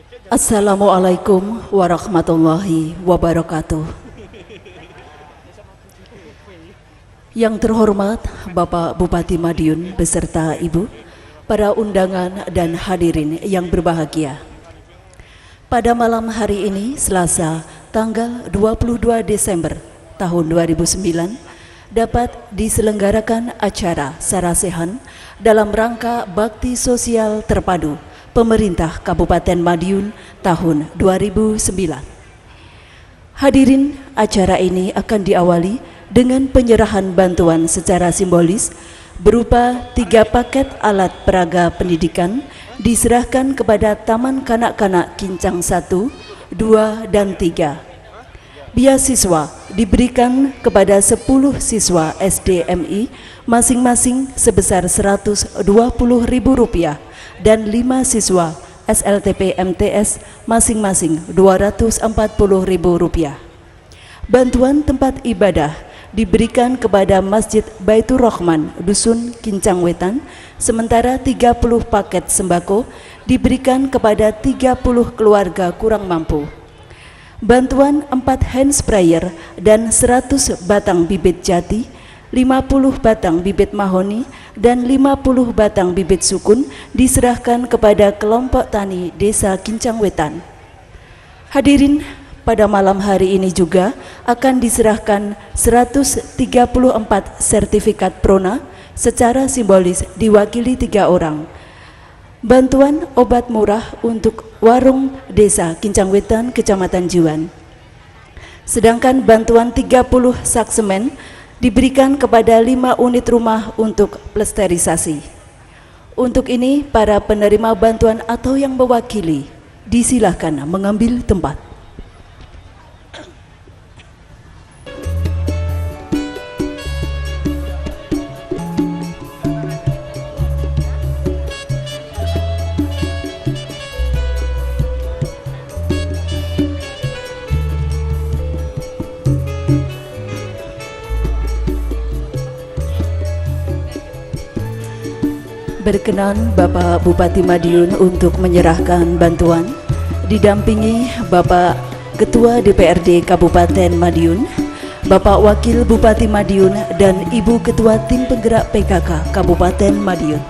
Assalamualaikum warahmatullahi wabarakatuh. Yang terhormat Bapak Bupati Madiun beserta Ibu, para undangan dan hadirin yang berbahagia. Pada malam hari ini, Selasa, tanggal 22 Desember tahun 2009, dapat diselenggarakan acara Sarasehan dalam rangka Bakti Sosial Terpadu Pemerintah Kabupaten Madiun tahun 2009. Hadirin, acara ini akan diawali dengan penyerahan bantuan secara simbolis berupa 3 paket alat peraga pendidikan diserahkan kepada Taman Kanak-Kanak Kincang 1, 2, dan 3. Beasiswa diberikan kepada 10 siswa SDMI masing-masing sebesar Rp120.000 dan 5 siswa SLTP MTS masing-masing Rp240.000. Bantuan tempat ibadah diberikan kepada Masjid Baitur Rahman Dusun Kincang Wetan, sementara 30 paket sembako diberikan kepada 30 keluarga kurang mampu. Bantuan 4 hand sprayer dan 100 batang bibit jati, 50 batang bibit mahoni, dan 50 batang bibit sukun diserahkan kepada kelompok tani Desa Kincang Wetan. Hadirin, pada malam hari ini juga akan diserahkan 134 sertifikat Prona secara simbolis diwakili 3 orang. Bantuan obat murah untuk warung Desa Kincang Wetan, Kecamatan Jiwan. Sedangkan bantuan 30 sak semen diberikan kepada 5 unit rumah untuk plesterisasi. Untuk ini, para penerima bantuan atau yang mewakili disilahkan mengambil tempat. Berkenan Bapak Bupati Madiun untuk menyerahkan bantuan, didampingi Bapak Ketua DPRD Kabupaten Madiun, Bapak Wakil Bupati Madiun, dan Ibu Ketua Tim Penggerak PKK Kabupaten Madiun.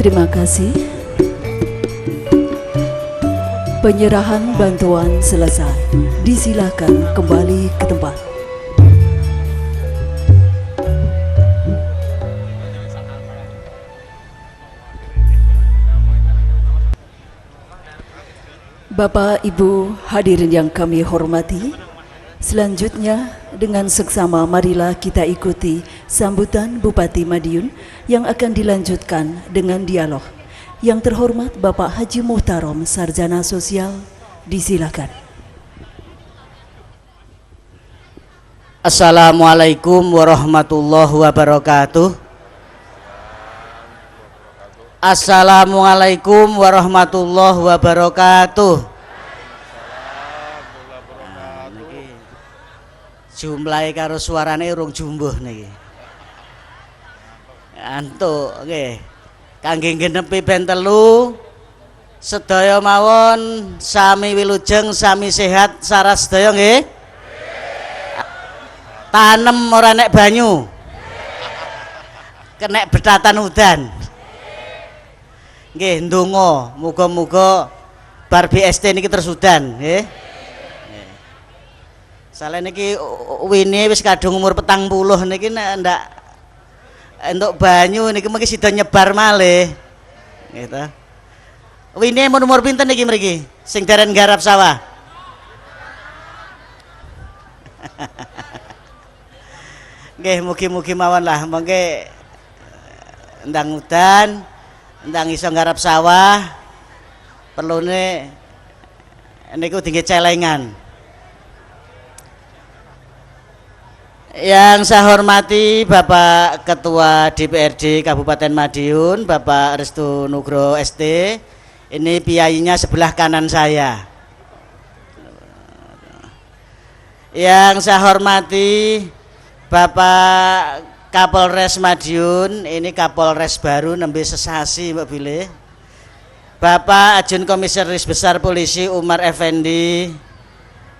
Terima kasih. Penyerahan bantuan selesai. Disilakan kembali ke tempat. Bapak Ibu hadirin yang kami hormati, selanjutnya dengan seksama marilah kita ikuti sambutan Bupati Madiun yang akan dilanjutkan dengan dialog. Yang terhormat Bapak Haji Muhtarom, Sarjana Sosial, disilakan. Assalamualaikum warahmatullahi wabarakatuh. Assalamualaikum warahmatullahi wabarakatuh. Jumlahe karo suarane urung jumbuh niki. Antuk nggih. Kangge genepi ben 3 sedaya mawon sami wilujeng, sami sehat saras sedaya nggih. Tanem ora nek banyu. Kenek bedatan udan. Nggih, ndonga muga-muga bar BST niki terus udan nggih. Sale niki wini wis kadung umur 40 niki nek ndak entuk banyu niki mengki sida nyebar malih. Nggih ta. Wini umur pinten niki mriki sing dereng garap sawah? Nggih, mugi-mugi mawon lah mengke ndang udan, ndang iso garap sawah. Perlune niku tinggi celengan. Yang saya hormati Bapak Ketua DPRD Kabupaten Madiun, Bapak Restu Nugroho ST. Ini piyayinya sebelah kanan saya. Yang saya hormati Bapak Kapolres Madiun, ini Kapolres baru nembe sesasi Mbak Bilih. Bapak Ajun Komisaris Besar Polisi Umar Effendi,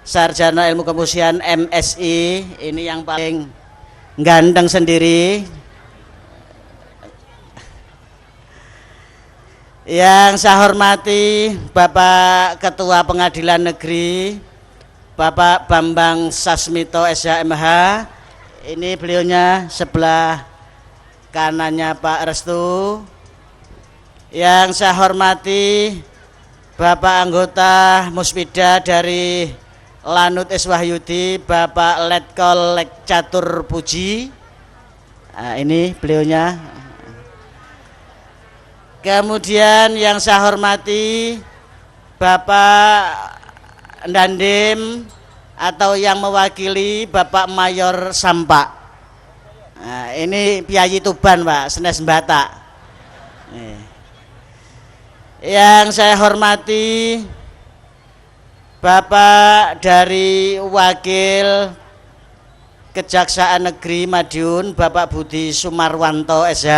Sarjana Ilmu Kepolisian MSI, ini yang paling ganteng sendiri. Yang saya hormati Bapak Ketua Pengadilan Negeri, Bapak Bambang Sasmito SHMH, ini beliaunya sebelah kanannya Pak Restu. Yang saya hormati Bapak anggota Muspida dari Lanut S. Wahyudi, Bapak Letkol Catur Puji. Nah, ini beliaunya. Kemudian yang saya hormati Bapak Dandim atau yang mewakili Bapak Mayor Sampak. Nah, ini Piyayi Tuban Pak, Senes Batak. Yang saya hormati Bapak dari Wakil Kejaksaan Negeri Madiun, Bapak Budi Sumarwanto SH.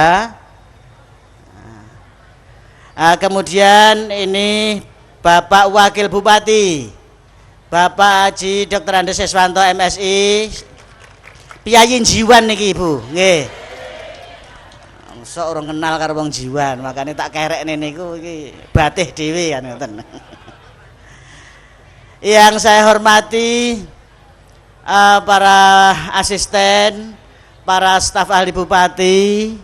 Nah, kemudian ini Bapak Wakil Bupati, Bapak Haji Dr. Andes Seswanto MSI. Piyayi Jiwan niki Ibu, nggih. Sok orang kenal karo wong Jiwan, makanya tak kerekne niku iki batih dhewe kan ngoten. Yang saya hormati para asisten, para staf ahli bupati,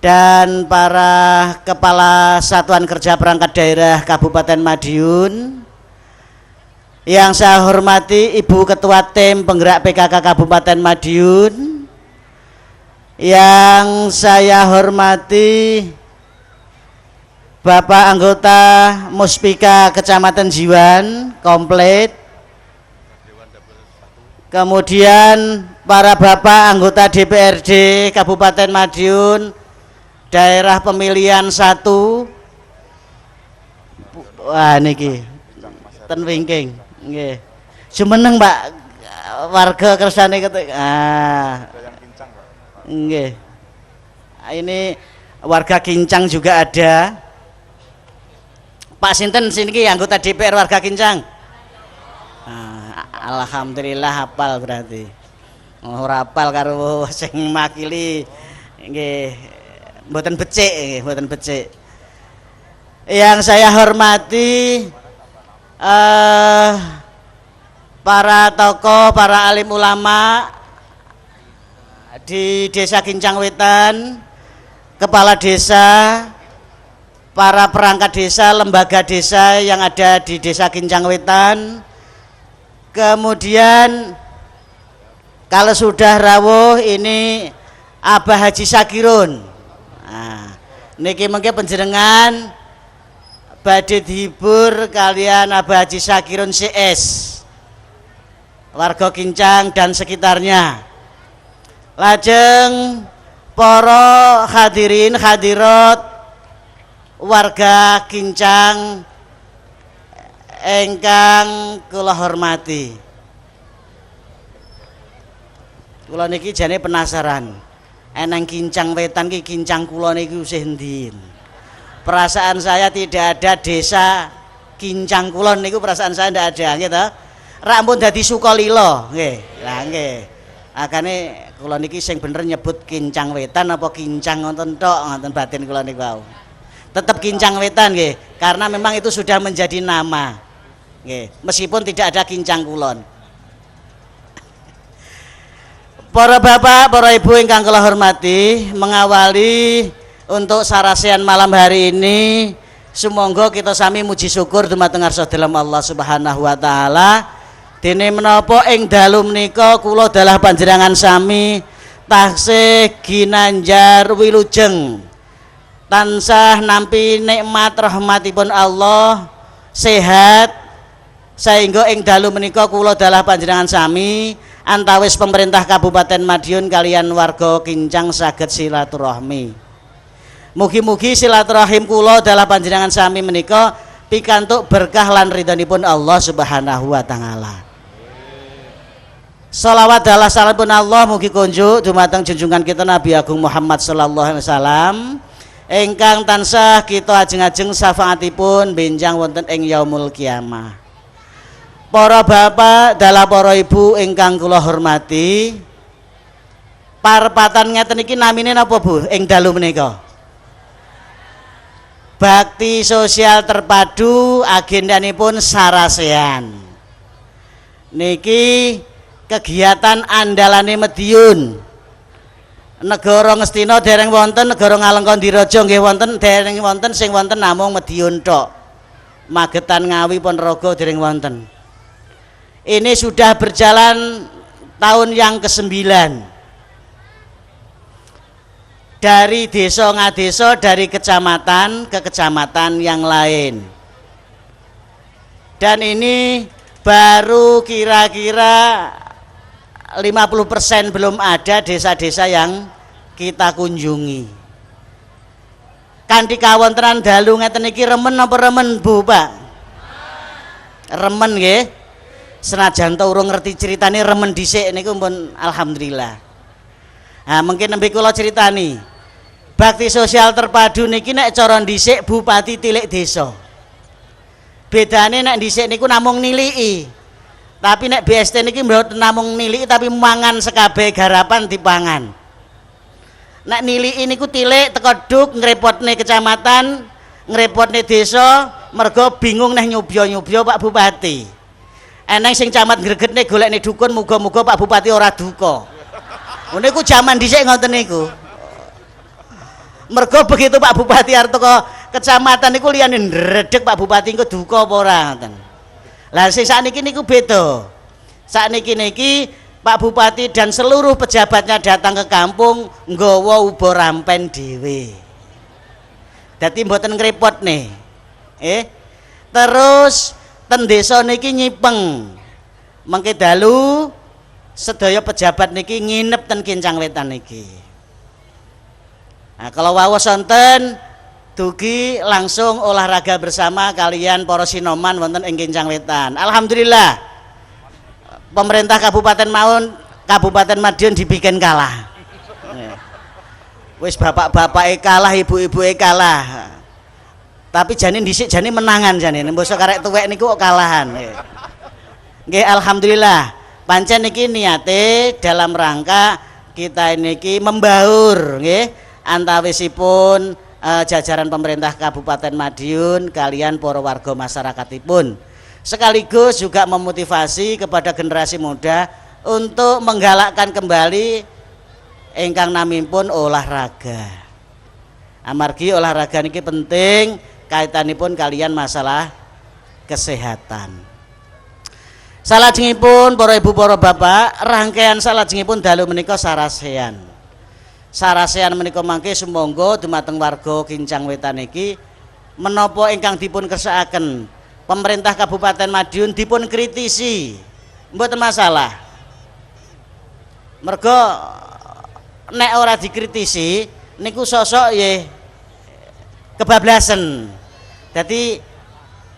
dan para kepala satuan kerja perangkat daerah Kabupaten Madiun. Yang saya hormati Ibu Ketua Tim Penggerak PKK Kabupaten Madiun. Yang saya hormati Bapak anggota Muspika Kecamatan Jiwan komplit. Kemudian para bapak anggota DPRD Kabupaten Madiun daerah pemilihan 1. Wah niki ten wingking nggih. Jumeneng Pak warga kersane ketik. Nggih. Ini warga Kincang juga ada. Pak sinten sini anggota DPR warga Kincang. Alhamdulillah hafal berarti. Ora hafal karo sing makili nggih mboten becik nggih, mboten becik. Yang saya hormati para tokoh, para alim ulama di Desa Kincang Wetan, kepala desa, para perangkat desa, lembaga desa yang ada di Desa Kincang Wetan. Kemudian kalau sudah rawuh ini Abah Haji Sakirun. Nah, niki mengke panjenengan badhe dihibur kalian Abah Haji Sakirun CS, warga Kincang dan sekitarnya. Lajeng para hadirin hadirat warga Kincang ingkang kula hormati. Kula niki jane penasaran, eneng Kincang Wetan ki Kincang kula niki isih endi. Perasaan saya tidak ada desa Kincang Kulon niku, perasaan saya tidak ada gitu. Rampun dadi Sukolilo nggih. Lah nggih. Akane kula niki sing bener nyebut Kincang Wetan apa Kincang ngoten tok, ngoten batin kula niku wau. Tetap Kincang Wetan nggih, karena memang itu sudah menjadi nama. Nggih, meskipun tidak ada Kincang Kulon. Para bapak, para ibu ingkang kula hormati, mengawali untuk sarasean malam hari ini, sumangga kita sami muji syukur dumateng ngarsa dalem Allah Subhanahu wa taala. Dene menapa ing dalu menika kula dalah panjenengan sami taksih ginanjar wilujeng tansah nampi nikmat rahmatipun Allah, sehat, sehingga ing dalu menika kula dalah panjenengan sami antawis pemerintah Kabupaten Madiun kalian warga Kincang saged silaturahmi. Mugi-mugi silaturahim kula dalah panjenengan sami menika pikantuk berkah lan ridhonipun Allah Subhanahu wa taala. Shalawat dalah salampun Allah mugi kunjuk dumateng junjungan kita Nabi Agung Muhammad sallallahu alaihi wasallam ingkang tansah kita ajeng-ajeng syafaatipun benjang wonten ing yaumul kiamah. Para bapak dalah para ibu ingkang kula hormati, parpatan ngeten iki namine napa Bu ing dalu menika? Bakti sosial terpadu, agendanipun sarasean. Niki kegiatan andalane Madiun. Negara Ngastina dereng wonten, negara Ngalengkandiraja nggih wonten, dereng wonten sing wonten namung Madiun tok. Magetan Ngawi Ponorogo dereng wonten. Ini sudah berjalan tahun yang ke-9. Dari desa ngadesa, dari kecamatan ke kecamatan yang lain. Dan ini baru kira-kira 50% belum ada desa-desa yang kita kunjungi. Kanthi kawontenan dalu ngeten iki remen apa remen Bu Pak? Remen nggih. Senajan to urung ngerti ceritane remen dhisik niku pun alhamdulillah. Nah, mungkin nembe kula critani. Bakti sosial terpadu niki nek cara dhisik bupati tilik desa. Bedane nek dhisik niku namung niliki. Tapi nek BST niki mboten namung niliki tapi mangan sekabeh garapan dipangan. Nek niliki niku tilik teko duk ngrepotne kecamatan, ngrepotne desa, mergo bingung neh nyubya-nyubya Pak Bupati. Eneng sing camat gregetne golekne dukun muga-muga Pak Bupati ora duka. Niku jaman dhisik ngoten niku. Mergo begitu Pak Bupati arep teko kecamatan niku liyane ndredeg Pak Bupati engko duka apa ora ngoten. Lah sing sakniki niku beda. Sakniki niki Pak Bupati dan seluruh pejabatnya datang ke kampung nggawa uba rampen dhewe. Dadi mboten ngrepotne. Terus ten desa niki nyipeng. Mengke dalu sedaya pejabat niki nginep ten Kincang Wetan niki. Nah, kalau wawas wonten dugi langsung olahraga bersama kalian para sinoman wonten ing Kincang Wetan. Alhamdulillah. Pemerintah Kabupaten Madiun dibikin kalah. Wis bapak-bapake kalah, ibu-ibuke kalah. Tapi jane dhisik jane menangan jane. Mbok karek tuwek niku kok kalahan. Nggih alhamdulillah. Pancen niki niate dalam rangka kita niki membaur nggih antawisipun jajaran pemerintah Kabupaten Madiun kalian para warga masyarakatipun. Sekaligus juga memotivasi kepada generasi muda untuk menggalakkan kembali ingkang namipun olahraga. Amargi olahraga niki penting kaitanipun kalian masalah kesehatan. Salajengipun para ibu para bapak, rangkaian salajengipun dalu menika sarasean. Sarasean menika mangke sumangga dumateng warga Kincang Wetan iki menapa ingkang dipun kersakaken pemerintah Kabupaten Madiun dipun kritisi mboten masalah. Mergo nek ora dikritisi niku sosok nggih kebablasan. Jadi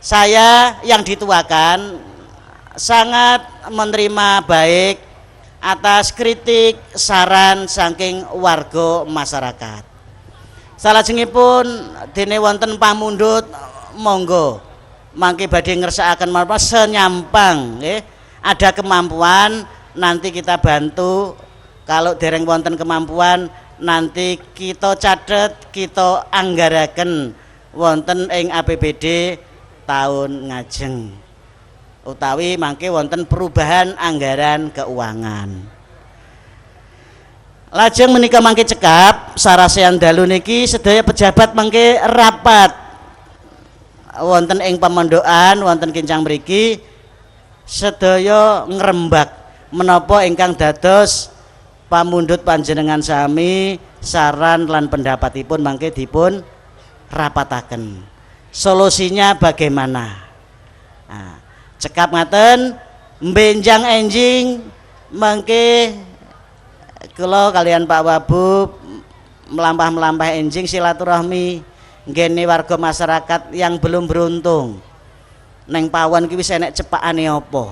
saya yang dituakan sangat menerima baik atas kritik saran saking warga masyarakat. Salajengipun dene wonten pamundhut monggo mangke badhe ngersakaken menapa senyampang nggih. Ada kemampuan nanti kita bantu, kalau dereng wonten kemampuan nanti kita catet, kita anggaraken wonten ing APBD tahun ngajeng utawi mangke wonten perubahan anggaran keuangan. Lajeng menika mangke cekap sarasean dalu niki sedaya pejabat mangke rapat wonten ing pamondokan wonten Kincang mriki sedaya ngrembak menapa ingkang dados pamundhut panjenengan sami saran lan pendapatipun mangke dipun rapataken. Solusinya bagaimana? Nah, cekap ngaten mbenjang enjing mangke kula kalian Pak Wabub melampah-melampah enjing silaturahmi nggene warga masyarakat yang belum beruntung. Neng pawon ki wis enek cepakane apa.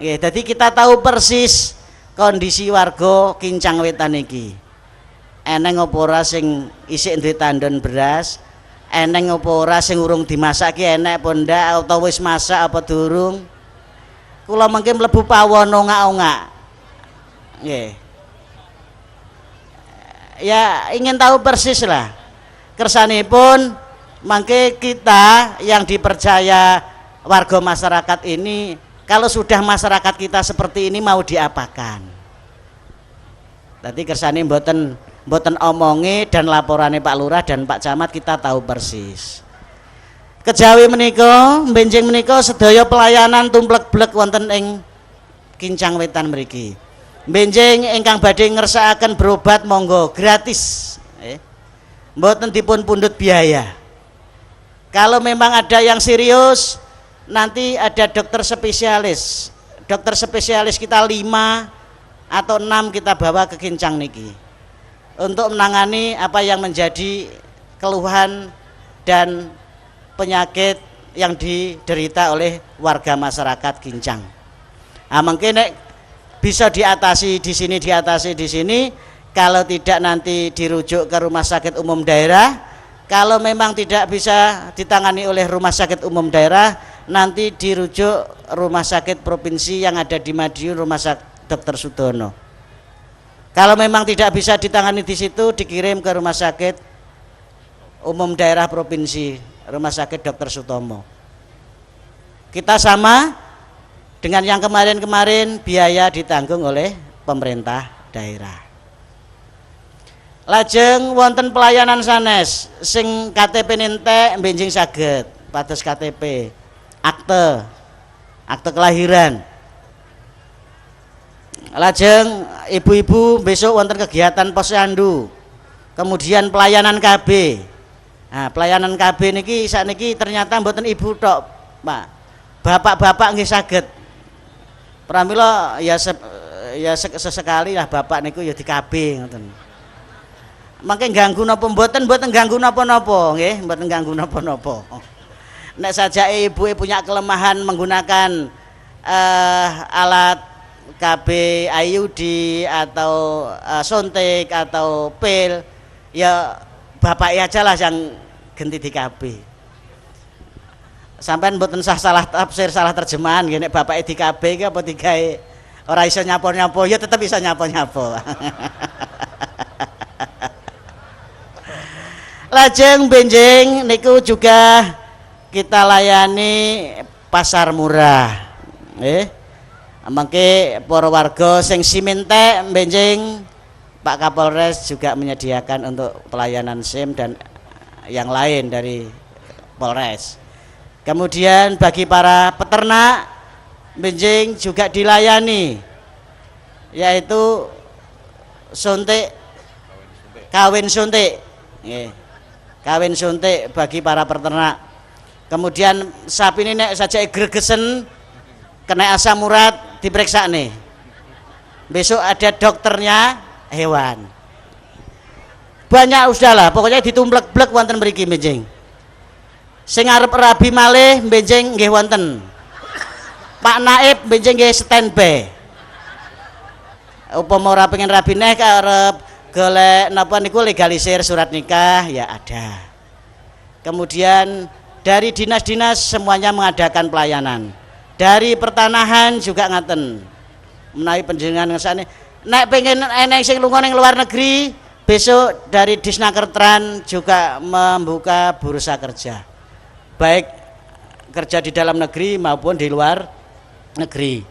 Nggih, dadi kita tahu persis kondisi warga Kincang Wetan iki. Eneng apa ora sing isih duwe tandon beras, eneng apa ora sing urung dimasak ki enek apa ndak utawa wis masak apa durung. Kula mengke mlebu pawon ongak-ongak. Nggih. Ya ingin tahu persis lah kersanipun mangke kita yang dipercaya warga masyarakat ini, kalau sudah masyarakat kita seperti ini mau diapakan. Tadi kersane mboten omongi dan laporane Pak Lurah dan Pak Camat kita tahu persis. Kejawi menika, benjing menika sedaya pelayanan tumplek-blek wonten ing Kincang Wetan mriki. Benjing ingkang badhe ngersakaken berobat monggo gratis. Mboten dipun pundhut biaya. Kalau memang ada yang serius nanti ada dokter spesialis. Dokter spesialis kita 5 atau 6 kita bawa ke Kincang niki untuk menangani apa yang menjadi keluhan dan penyakit yang diderita oleh warga masyarakat Kincang. Nah, mungkin bisa diatasi di sini, diatasi di sini. Kalau tidak nanti dirujuk ke rumah sakit umum daerah. Kalau memang tidak bisa ditangani oleh rumah sakit umum daerah, nanti dirujuk rumah sakit provinsi yang ada di Madiun, rumah sakit Dr. Sudono. Kalau memang tidak bisa ditangani di situ, dikirim ke rumah sakit umum daerah provinsi, rumah sakit Dr. Sutomo. Kita sama dengan yang kemarin-kemarin, biaya ditanggung oleh pemerintah daerah. Lajeng wonten pelayanan sanes sing KTP nintek benjing saged pados KTP, akte kelahiran. Lajeng ibu-ibu besok wonten kegiatan posyandu. Kemudian pelayanan KB. Nah, pelayanan KB niki sakniki ternyata mboten ibu tok, Pak. Bapak-bapak nggih saged. Pramila ya sesekali lah bapak niku ya di KB ngoten. Mangke ganggu napa mboten ganggu napa-napa nggih, mboten ganggu napa-napa. Nek saja ibu punya kelemahan menggunakan alat KB IUD atau suntik atau pil, ya bapak aja lah yang ganti di KB. Sampean mboten salah tafsir, salah terjemahan nggih nek bapake di KB ki apa digawe ora iso nyapo-nyapo, ya tetep iso nyapo-nyapo. Lajeng benjing niku juga kita layani pasar murah. Mangke para warga sing simente benjing Pak Kapolres juga menyediakan untuk pelayanan SIM dan yang lain dari Polres. Kemudian bagi para peternak benjing juga dilayani, yaitu suntik, kawin suntik, kawin suntik bagi para peternak. Kemudian sapi ini nek saja gregesen kena asam urat diperiksa nih, besok ada dokternya hewan. Banyak udahlah, pokoknya ditumplek-blek wonten mriki benjing. Sing arep rabi malih benjing nggih wonten. Pak Naib benjing nggih standby. Upama ora pengen rabi neh arep golek napa niku legalisir surat nikah ya ada. Kemudian dari dinas-dinas semuanya mengadakan pelayanan. Dari pertanahan juga ngaten. Menawi panjenengan ngersane nek pengen eneng sing lunga ning luar negeri, besok dari Disnakertran juga membuka bursa kerja. Baik kerja di dalam negeri maupun di luar negeri.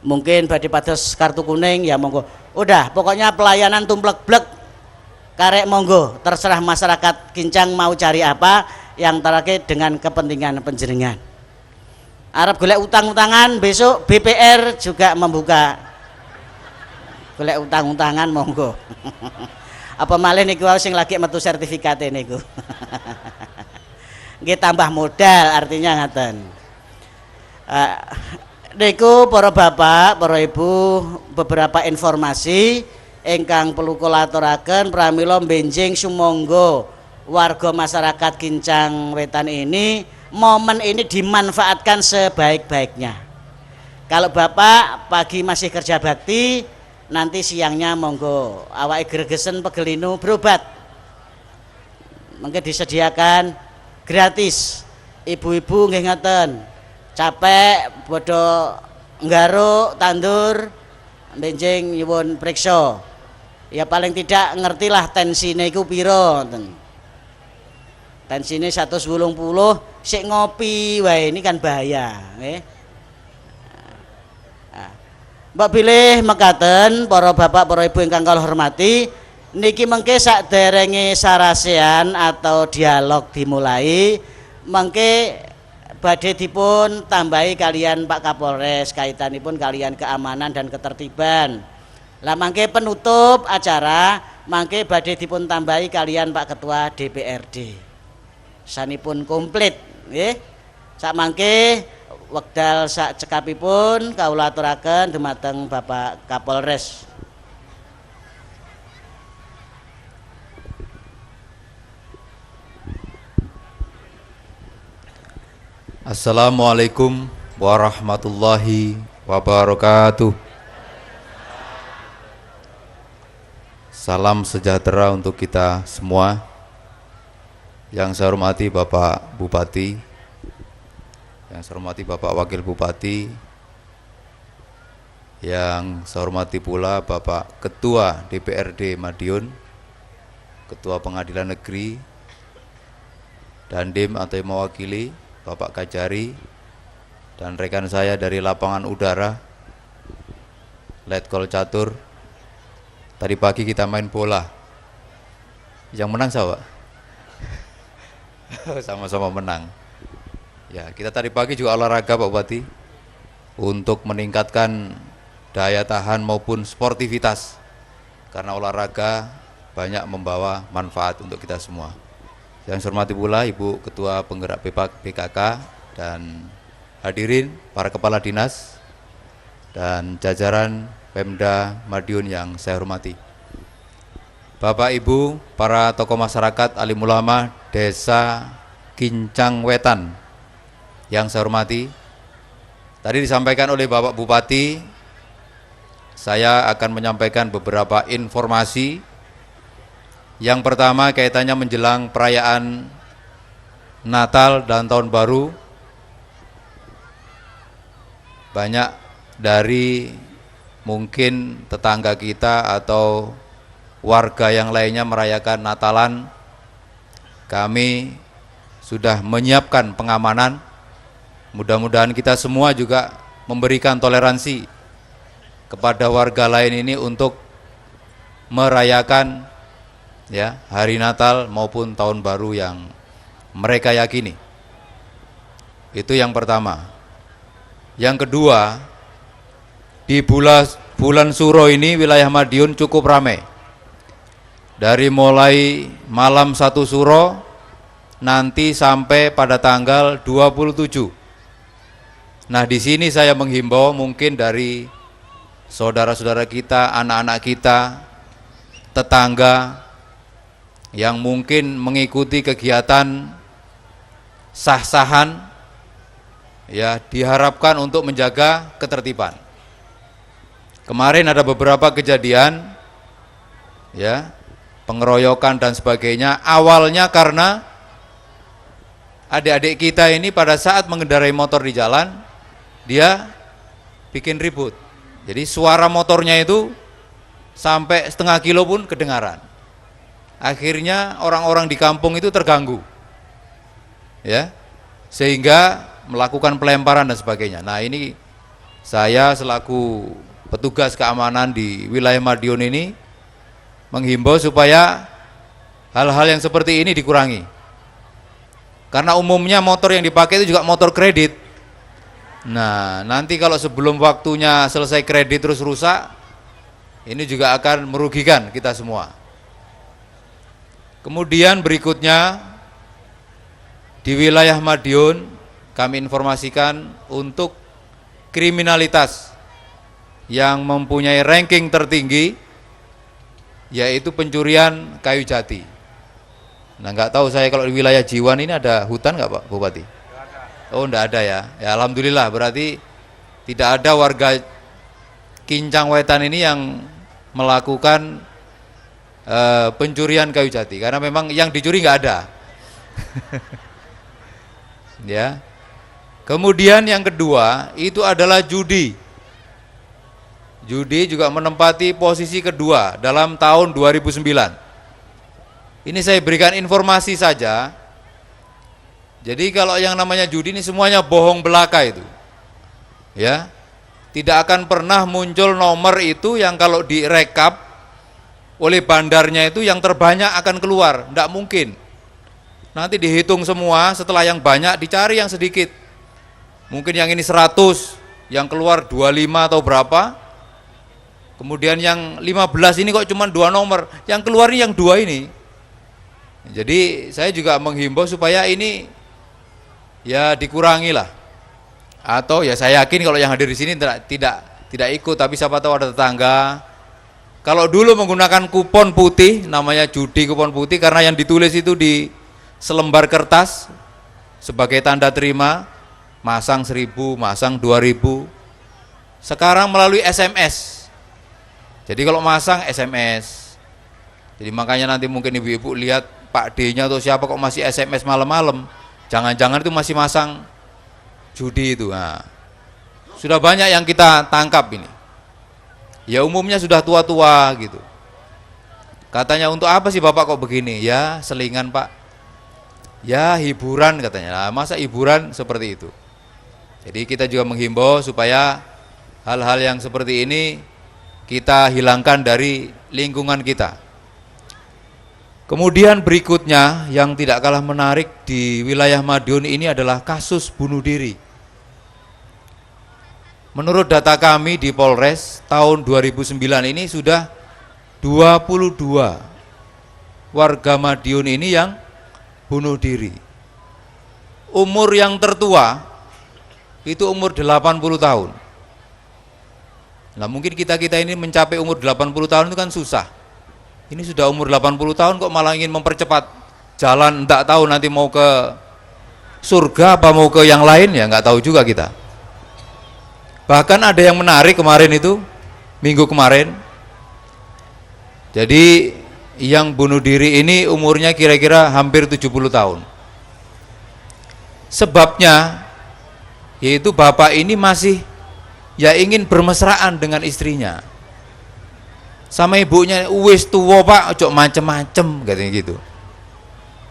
Mungkin badhe pados kartu kuning ya monggo. Udah, pokoknya pelayanan tumplek-blek karek monggo, terserah masyarakat Kincang mau cari apa yang terkait dengan kepentingan panjenengan. Arab golek utang-utangan besok BPR juga membuka golek utang-utangan monggo. Apa malih niku sing lagi metu sertifikat niku. Nggih tambah modal artinya ngaten. Niku para bapak, para ibu beberapa informasi ingkang perlu kula aturaken pramila benjing sumangga warga masyarakat Kincang Wetan ini momen ini dimanfaatkan sebaik-baiknya. Kalau bapak pagi masih kerja bakti, nanti siangnya monggo awake gregesen pegelinu berobat. Mungkin disediakan gratis. Ibu-ibu nggih ngoten. Capek bodo nggaruk tandur benjing nyuwun priksa. Ya paling tidak ngertilah tensine iku pira ngoten. Tensine 180 sik ngopi wae ini kan bahaya nggih. Mbak pilih mekaten para bapak para ibu ingkang kula hormati, niki mengke saderenge sarasean atau dialog dimulai, mengke badhe dipun tambahi kalian Pak Kapolres kaitanipun kalian keamanan dan ketertiban. Lah mangke penutup acara mangke badhe dipun tambahi kalian Pak Ketua DPRD. Sanipun komplit nggih. Sak mangke wekdal sak cekapipun kawula aturaken dumateng Bapak Kapolres. Assalamualaikum warahmatullahi wabarakatuh. Salam sejahtera untuk kita semua. Yang saya hormati Bapak Bupati, yang saya hormati Bapak Wakil Bupati, yang saya hormati pula Bapak Ketua DPRD Madiun, Ketua Pengadilan Negeri, Dandim atau yang mewakili Bapak Kajari, dan rekan saya dari lapangan udara, Letkol Catur. Tadi pagi kita main bola. Yang menang siapa? Sama-sama menang. Ya, kita tadi pagi juga olahraga Pak Bupati untuk meningkatkan daya tahan maupun sportivitas. Karena olahraga banyak membawa manfaat untuk kita semua. Yang saya hormati pula Ibu Ketua Penggerak PKK dan hadirin para kepala dinas dan jajaran Pemda Madiun yang saya hormati. Bapak Ibu, para tokoh masyarakat, alim ulama Desa Kincang Wetan yang saya hormati. Tadi disampaikan oleh Bapak Bupati, saya akan menyampaikan beberapa informasi. Yang pertama kaitannya menjelang perayaan Natal dan Tahun Baru. Banyak dari mungkin tetangga kita atau warga yang lainnya merayakan Natalan kami sudah menyiapkan pengamanan. Mudah-mudahan kita semua juga memberikan toleransi kepada warga lain ini untuk merayakan ya hari Natal maupun tahun baru yang mereka yakini. Itu yang pertama. Yang kedua, di bulan Suro ini wilayah Madiun cukup ramai. Dari mulai malam 1 Suro nanti sampai pada tanggal 27. Nah, di sini saya menghimbau mungkin dari saudara-saudara kita, anak-anak kita, tetangga yang mungkin mengikuti kegiatan sah-sahan, ya diharapkan untuk menjaga ketertiban. Kemarin ada beberapa kejadian, ya pengeroyokan dan sebagainya. Awalnya karena adik-adik kita ini pada saat mengendarai motor di jalan, dia bikin ribut. Jadi suara motornya itu sampai setengah kilo pun kedengaran. Akhirnya orang-orang di kampung itu terganggu, ya, sehingga melakukan pelemparan dan sebagainya. Nah, ini saya selaku petugas keamanan di wilayah Madiun ini menghimbau supaya hal-hal yang seperti ini dikurangi. Karena umumnya motor yang dipakai itu juga motor kredit. Nah, nanti kalau sebelum waktunya selesai kredit terus rusak, ini juga akan merugikan kita semua. Kemudian berikutnya, di wilayah Madiun kami informasikan untuk kriminalitas yang mempunyai ranking tertinggi, yaitu pencurian kayu jati. Nah, nggak tahu saya kalau di wilayah Jiwan ini ada hutan nggak Pak Bupati? Oh, enggak ada ya. Ya alhamdulillah, berarti tidak ada warga Kincang Wetan ini yang melakukan pencurian kayu jati, karena memang yang dicuri nggak ada. Ya. Kemudian yang kedua itu adalah judi. Judi juga menempati posisi kedua dalam tahun 2009. Ini saya berikan informasi saja. Jadi kalau yang namanya judi ini semuanya bohong belaka itu, ya, tidak akan pernah muncul nomor itu yang kalau direkap oleh bandarnya itu yang terbanyak akan keluar, tidak mungkin. Nanti dihitung semua, setelah yang banyak dicari yang sedikit. Mungkin yang ini 100, yang keluar 25 atau berapa. Kemudian yang 15 ini kok cuma 2 nomor, yang keluar ini yang 2 ini. Jadi saya juga menghimbau supaya ini ya dikurangi lah. Atau ya saya yakin kalau yang hadir di sini tidak ikut, tapi siapa tahu ada tetangga. Kalau dulu menggunakan kupon putih, namanya judi kupon putih, karena yang ditulis itu di selembar kertas sebagai tanda terima, masang 1.000, masang 2.000. Sekarang melalui SMS. Jadi kalau masang SMS. Jadi makanya nanti mungkin ibu-ibu lihat Pak D-nya atau siapa kok masih SMS malam-malam. Jangan-jangan itu masih masang judi itu. Nah, sudah banyak yang kita tangkap ini. Ya umumnya sudah tua-tua gitu. Katanya untuk apa sih Bapak kok begini? Ya selingan Pak. Ya hiburan katanya. Nah, masa hiburan seperti itu? Jadi kita juga menghimbau supaya hal-hal yang seperti ini kita hilangkan dari lingkungan kita. Kemudian berikutnya yang tidak kalah menarik di wilayah Madiun ini adalah kasus bunuh diri. Menurut data kami di Polres tahun 2009 ini sudah 22 warga Madiun ini yang bunuh diri. Umur yang tertua itu umur 80 tahun. Nah mungkin kita-kita ini mencapai umur 80 tahun itu kan susah. Ini sudah umur 80 tahun kok malah ingin mempercepat jalan, enggak tahu nanti mau ke surga apa mau ke yang lain, ya enggak tahu juga kita. Bahkan ada yang menarik kemarin itu, minggu kemarin. Jadi yang bunuh diri ini umurnya kira-kira hampir 70 tahun. Sebabnya yaitu bapak ini masih ya ingin bermesraan dengan istrinya. Sama ibunya, wis tuwa Pak, ojo macem-macem katanya gitu.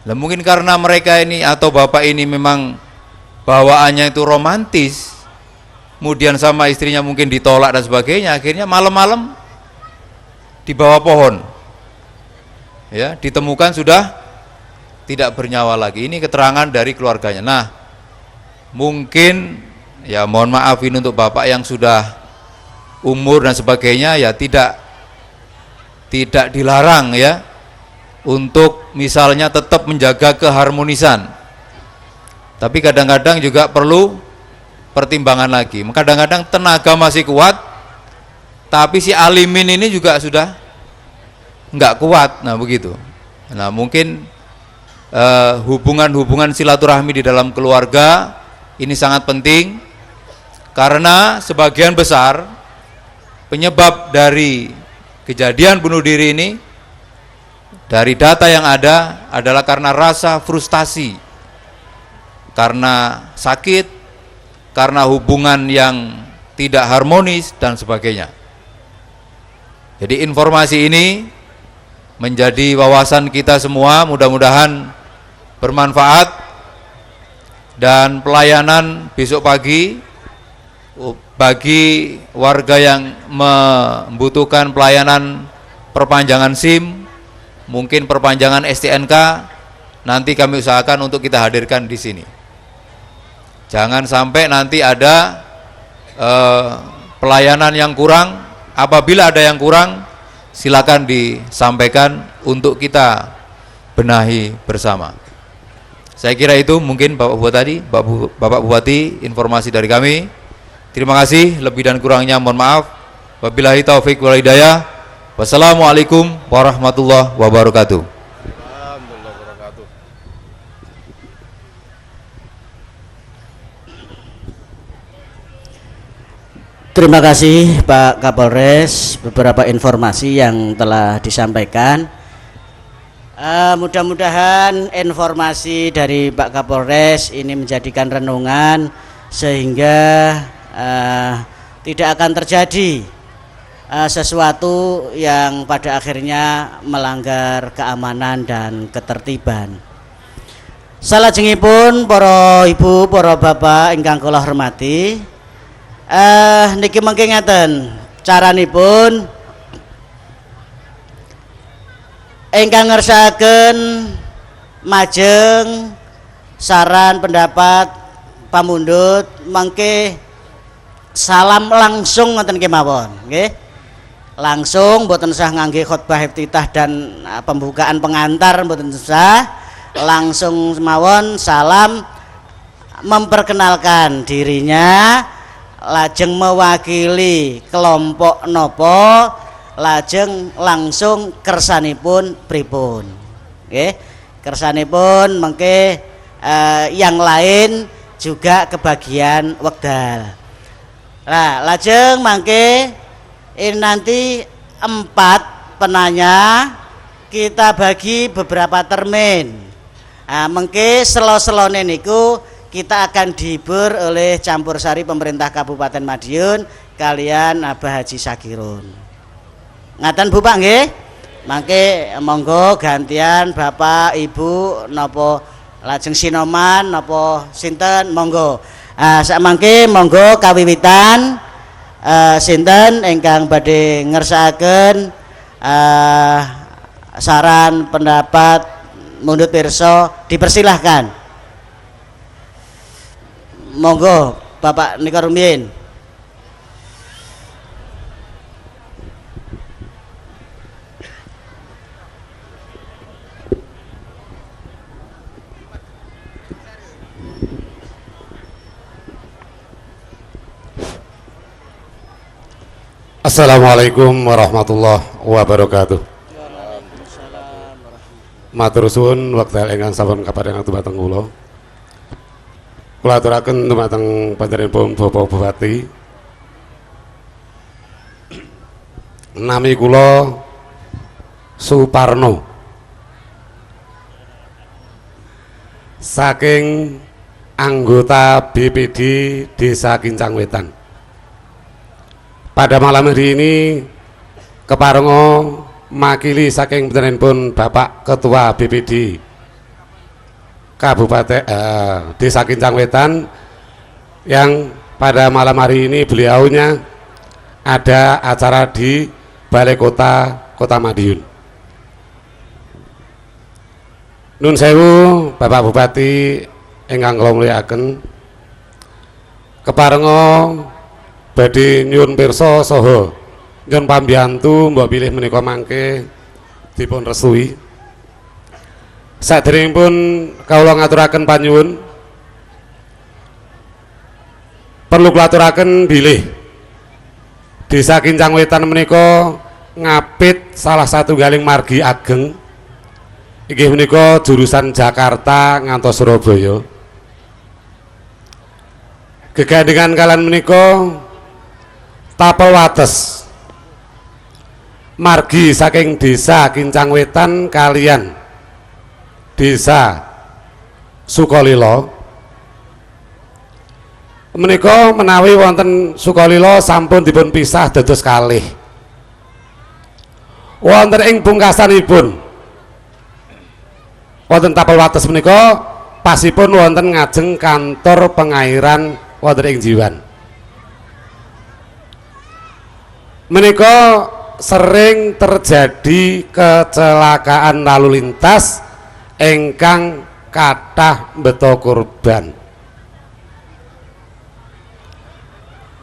Lah mungkin karena mereka ini atau bapak ini memang bawaannya itu romantis, kemudian sama istrinya mungkin ditolak dan sebagainya, akhirnya malam-malam di bawah pohon ya ditemukan sudah tidak bernyawa lagi. Ini keterangan dari keluarganya. Nah, mungkin ya mohon maaf ini untuk bapak yang sudah umur dan sebagainya, ya tidak dilarang ya untuk misalnya tetap menjaga keharmonisan, tapi kadang-kadang juga perlu pertimbangan lagi. Kadang-kadang tenaga masih kuat tapi si alimin ini juga sudah nggak kuat. Nah begitu. Nah mungkin hubungan-hubungan silaturahmi di dalam keluarga ini sangat penting, karena sebagian besar penyebab dari kejadian bunuh diri ini dari data yang ada adalah karena rasa frustasi, karena sakit, karena hubungan yang tidak harmonis dan sebagainya. Jadi informasi ini menjadi wawasan kita semua, mudah-mudahan bermanfaat. Dan pelayanan besok pagi bagi warga yang membutuhkan pelayanan perpanjangan SIM, mungkin perpanjangan STNK, nanti kami usahakan untuk kita hadirkan di sini. Jangan sampai nanti ada pelayanan yang kurang. Apabila ada yang kurang, silakan disampaikan untuk kita benahi bersama. Saya kira itu mungkin Bapak Bupati, informasi dari kami. Terima kasih, lebih dan kurangnya mohon maaf. Wabillahi taufik wal hidayah. Wassalamualaikum warahmatullahi wabarakatuh. Terima kasih Pak Kapolres, beberapa informasi yang telah disampaikan. Mudah-mudahan informasi dari Pak Kapolres ini menjadikan renungan sehingga tidak akan terjadi sesuatu yang pada akhirnya melanggar keamanan dan ketertiban. Salajengipun para ibu, para bapak ingkang kula hormati, niki mengke ngaten caranipun ingkang ngersakaken majeng saran pendapat pamundhut mengke salam langsung ngoten kemawon nggih. Langsung mboten usah ngangge khotbah iftitah dan pembukaan pengantar, mboten usah, langsung mawon salam memperkenalkan dirinya, lajeng mewakili kelompok nopo, lajeng langsung kersanipun pripun nggih. Kersanipun mengke yang lain juga kebagian wekdal. Nah, lajeng mangke ini nanti 4 penanya kita bagi beberapa termin. Nah, mengke selo-selone niku kita akan dihibur oleh campur sari pemerintah Kabupaten Madiun kalian Abah Haji Sagirun. Ngaten Bu Pak nggih? Mangke monggo gantian Bapak Ibu napa lajeng sinoman napa sinten monggo. Sak mangke monggo kawiwitan sinten ingkang badhe ngersakaken saran pendapat mundhut pirsa dipersilahkan. Monggo Bapak nika rumiyin. Assalamualaikum warahmatullahi wabarakatuh. Matur suwun wekdal ingkang sampun kaparingan dumateng kula. Kula aturaken dumateng panjenenganipun Bapak Bupati. Nami kula Suparno. Saking anggota BPD Desa Kincang Wetan. Pada malam hari ini keparenga makili saking panjenenganipun Bapak Ketua BPD Kabupaten Desa Kincang Wetan yang pada malam hari ini beliaunya ada acara di Balai Kota Madiun. Nun sewu Bapak Bupati ingkang kula mulyakaken, keparenga badhe nyuwun pirsa saha nyuwun pambiyantu mbok pilih menika mangke dipun restui. Saderengipun kawula ngaturaken panyuwun, perlu kula aturaken bilih Desa Kincang Wetan menika ngapit salah satu galing margi ageng inggih menika jurusan Jakarta ngantos Surabaya. Gegandhengan kalian menika tapel wates margi saking Desa Kincang Wetan kalian Desa Sukolilo menika menawi wonten Sukolilo sampun dipun pisah dados kalih. Wonten ing pungkasanipun wonten tapel wates menika pasipun wonten ngajeng kantor pengairan wonten ing Jiwan. Menika sering terjadi kecelakaan lalu lintas ingkang kathah mbeta korban.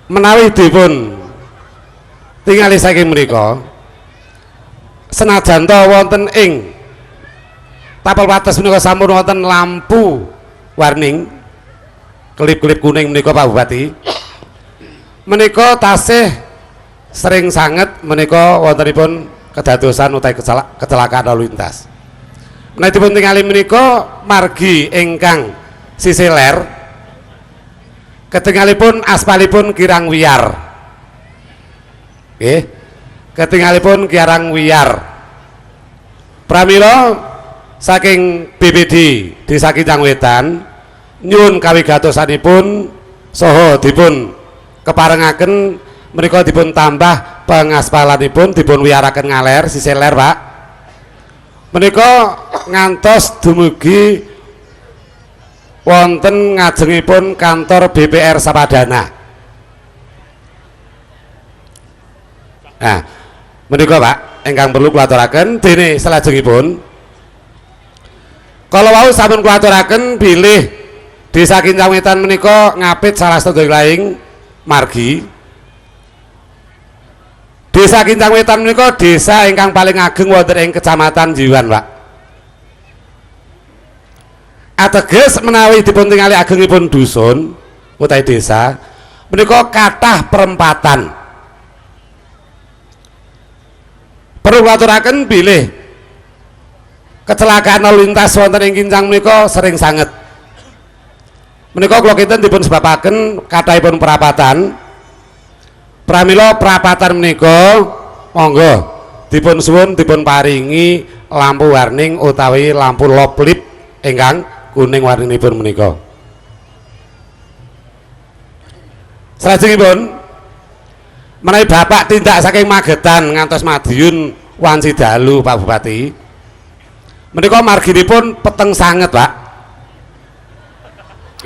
Menawi dipun tingali saking menika, senajan to wonten ing tapel wates menika sampun wonten lampu warning kelip-kelip kuning menika Pak Bupati, menika tasih sering sanget menika wontenipun kedadosan utawi kecelakaan lalu lintas. Menawi dipun tingali menika margi ingkang sisi ler, ketingalipun aspalipun kirang wiyar. Nggih, ketingalipun kirang wiyar. Pramila saking BPD Desa Kincang Wetan nyuwun kawigatosanipun saha dipun keparengaken menika dipun tambah pengaspalanipun, dipun wiyaraken ngaler sisi ler, Pak. Menika ngantos dumugi wonten ngajengipun kantor BPR Sapadana. Nah, menika Pak ingkang perlu kula aturaken dene salajengipun kalau wau sampun kula aturaken bilih Desa Kincang Wetan menika ngapit salah satunggaling margi. Desa Kincang Wetan menika desa ingkang paling ageng wonten ing Kecamatan Jiwan, Pak. Ateges menawi dipun tingali agengipun dusun utawi desa menika kathah perempatan. Perlu aturaken bilih kecelakaan lalu lintas wonten ing Kincang menika sering sanget. Menika kula kinten dipun sebabaken kathahipun perapatan. Pramila perapatan menika monggo dipun suwun dipun paringi lampu warning utawi lampu loplip ingkang kuning warninipun menika. Salajengipun menawi Bapak tindak saking Magetan ngantos Madiun wanci dalu Pak Bupati, menika marginipun peteng sanget, Pak.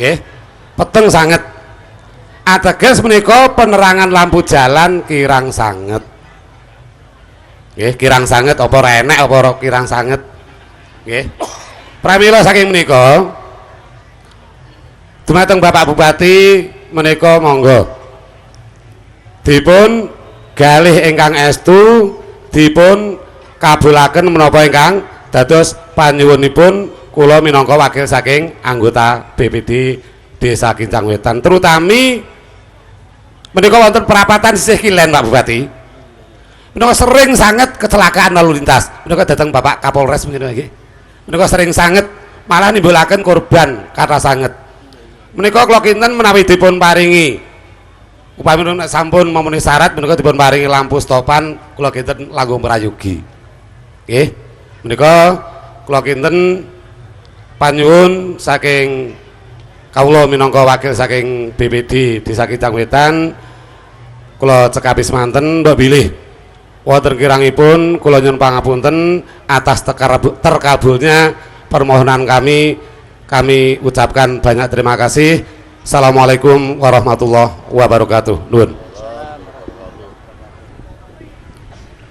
Nggih, peteng sanget. Ateges menika penerangan lampu jalan kirang sanget. Nggih, kirang sanget apa ora enek apa ora kirang sanget. Nggih. Pramila saking menika dumateng Bapak Bupati menika monggo dipun galih ingkang estu dipun kabulaken menapa ingkang dados panyuwunipun kula minangka wakil saking anggota BPD Desa Kincang Wetan, terutami menika wonten perapatan sisih kilen Pak Bupati. Menika sering sanget kecelakaan lalu lintas. Menika dateng Bapak Kapolres menika nggih. Menika sering sanget malah nimbulaken korban kathah sanget. Menika kula kinten menawi dipun paringi upami sampun memenuhi syarat menika dipun paringi lampu stopan kula kinten langkung prayogi. Nggih. Menika kula kinten panyuwun saking kawula minangka wakil saking BPD Desa Kincang Wetan kula cekapi semanten mbok bilih wonten kirangipun kula nyuwun pangapunten atas terkabulnya permohonan kami kami ucapkan banyak terima kasih. Assalamualaikum warahmatullahi wabarakatuh. Nuhun.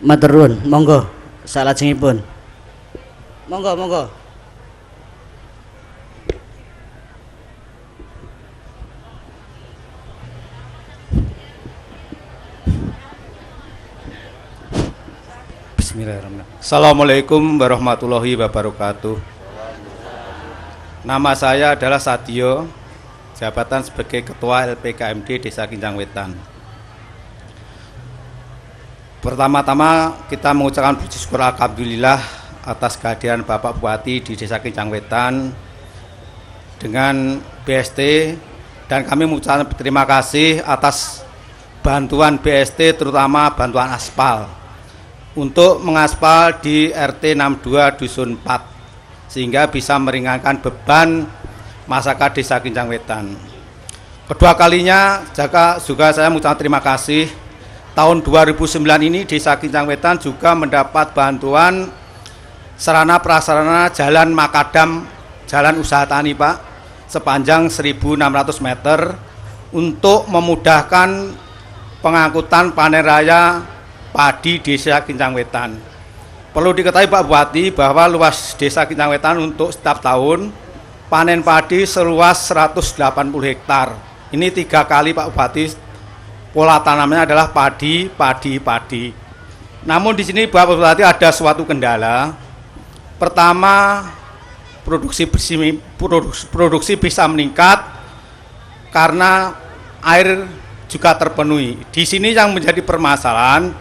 Matur nuwun, monggo salajengipun. Monggo. Bismillahirrahmanirrahim. Assalamualaikum warahmatullahi wabarakatuh. Nama saya adalah Sadio, jabatan sebagai Ketua LPKMD Desa Kinjang Wetan. Pertama-tama kita mengucapkan puji syukur alhamdulillah atas kehadiran Bapak Bupati di Desa Kinjang Wetan dengan BST, dan kami mengucapkan terima kasih atas bantuan BST, terutama bantuan aspal untuk mengaspal di RT 62 Dusun 4 sehingga bisa meringankan beban masyarakat Desa Kinjang Wetan. Kedua kalinya juga saya mengucapkan terima kasih. Tahun 2009 ini Desa Kinjang Wetan juga mendapat bantuan sarana prasarana jalan makadam, jalan usaha tani Pak, sepanjang 1.600 meter untuk memudahkan pengangkutan panen raya padi Desa Kinjang Wetan. Perlu diketahui Pak Bupati bahwa luas Desa Kinjang Wetan untuk setiap tahun panen padi seluas 180 hektar. Ini 3 kali Pak Bupati, pola tanamnya adalah padi. Namun di sini Pak Bupati ada suatu kendala. Pertama, produksi bisa meningkat karena air juga terpenuhi. Di sini yang menjadi permasalahan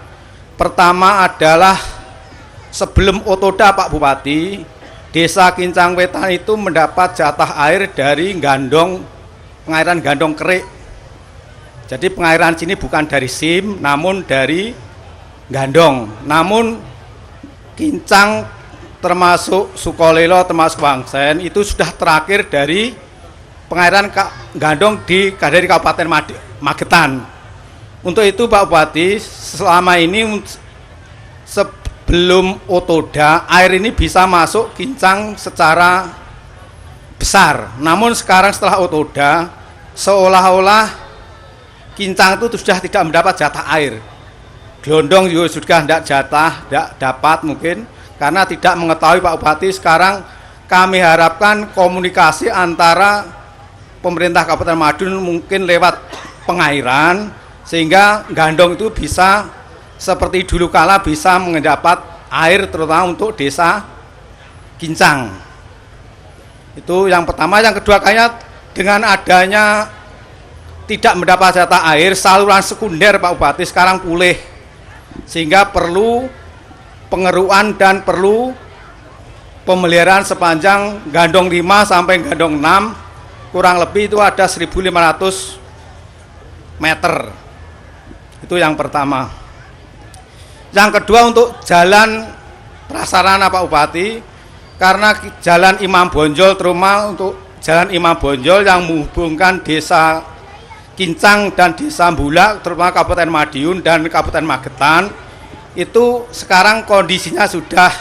pertama adalah sebelum otoda Pak Bupati, Desa Kinjang Wetan itu mendapat jatah air dari pengairan Gandong Kerik. Jadi pengairan sini bukan dari SIM, namun dari Gandong. Namun Kincang termasuk Sukolilo, termasuk Wangsen itu sudah terakhir dari pengairan Gandong dari Kabupaten Magetan. Untuk itu Pak Bupati, selama ini sebelum otoda air ini bisa masuk Kincang secara besar. Namun sekarang setelah otoda seolah-olah Kincang itu sudah tidak mendapat jatah air. Glondong juga sudah tidak dapat mungkin karena tidak mengetahui Pak Bupati. Sekarang kami harapkan komunikasi antara pemerintah Kabupaten Madiun mungkin lewat pengairan sehingga Gandong itu bisa seperti dulu kala bisa mendapat air terutama untuk Desa Kincang. Itu yang pertama. Yang kedua, kayaknya dengan adanya tidak mendapat jatah air, saluran sekunder Pak Bupati sekarang pulih sehingga perlu pengeruan dan perlu pemeliharaan sepanjang Gandong 5 sampai Gandong 6, kurang lebih itu ada 1.500 meter. Itu yang pertama. Yang kedua, untuk jalan prasarana Pak Bupati, karena jalan Imam Bonjol, terutama untuk jalan Imam Bonjol yang menghubungkan Desa Kincang dan Desa Bulak, terutama Kabupaten Madiun dan Kabupaten Magetan, itu sekarang kondisinya sudah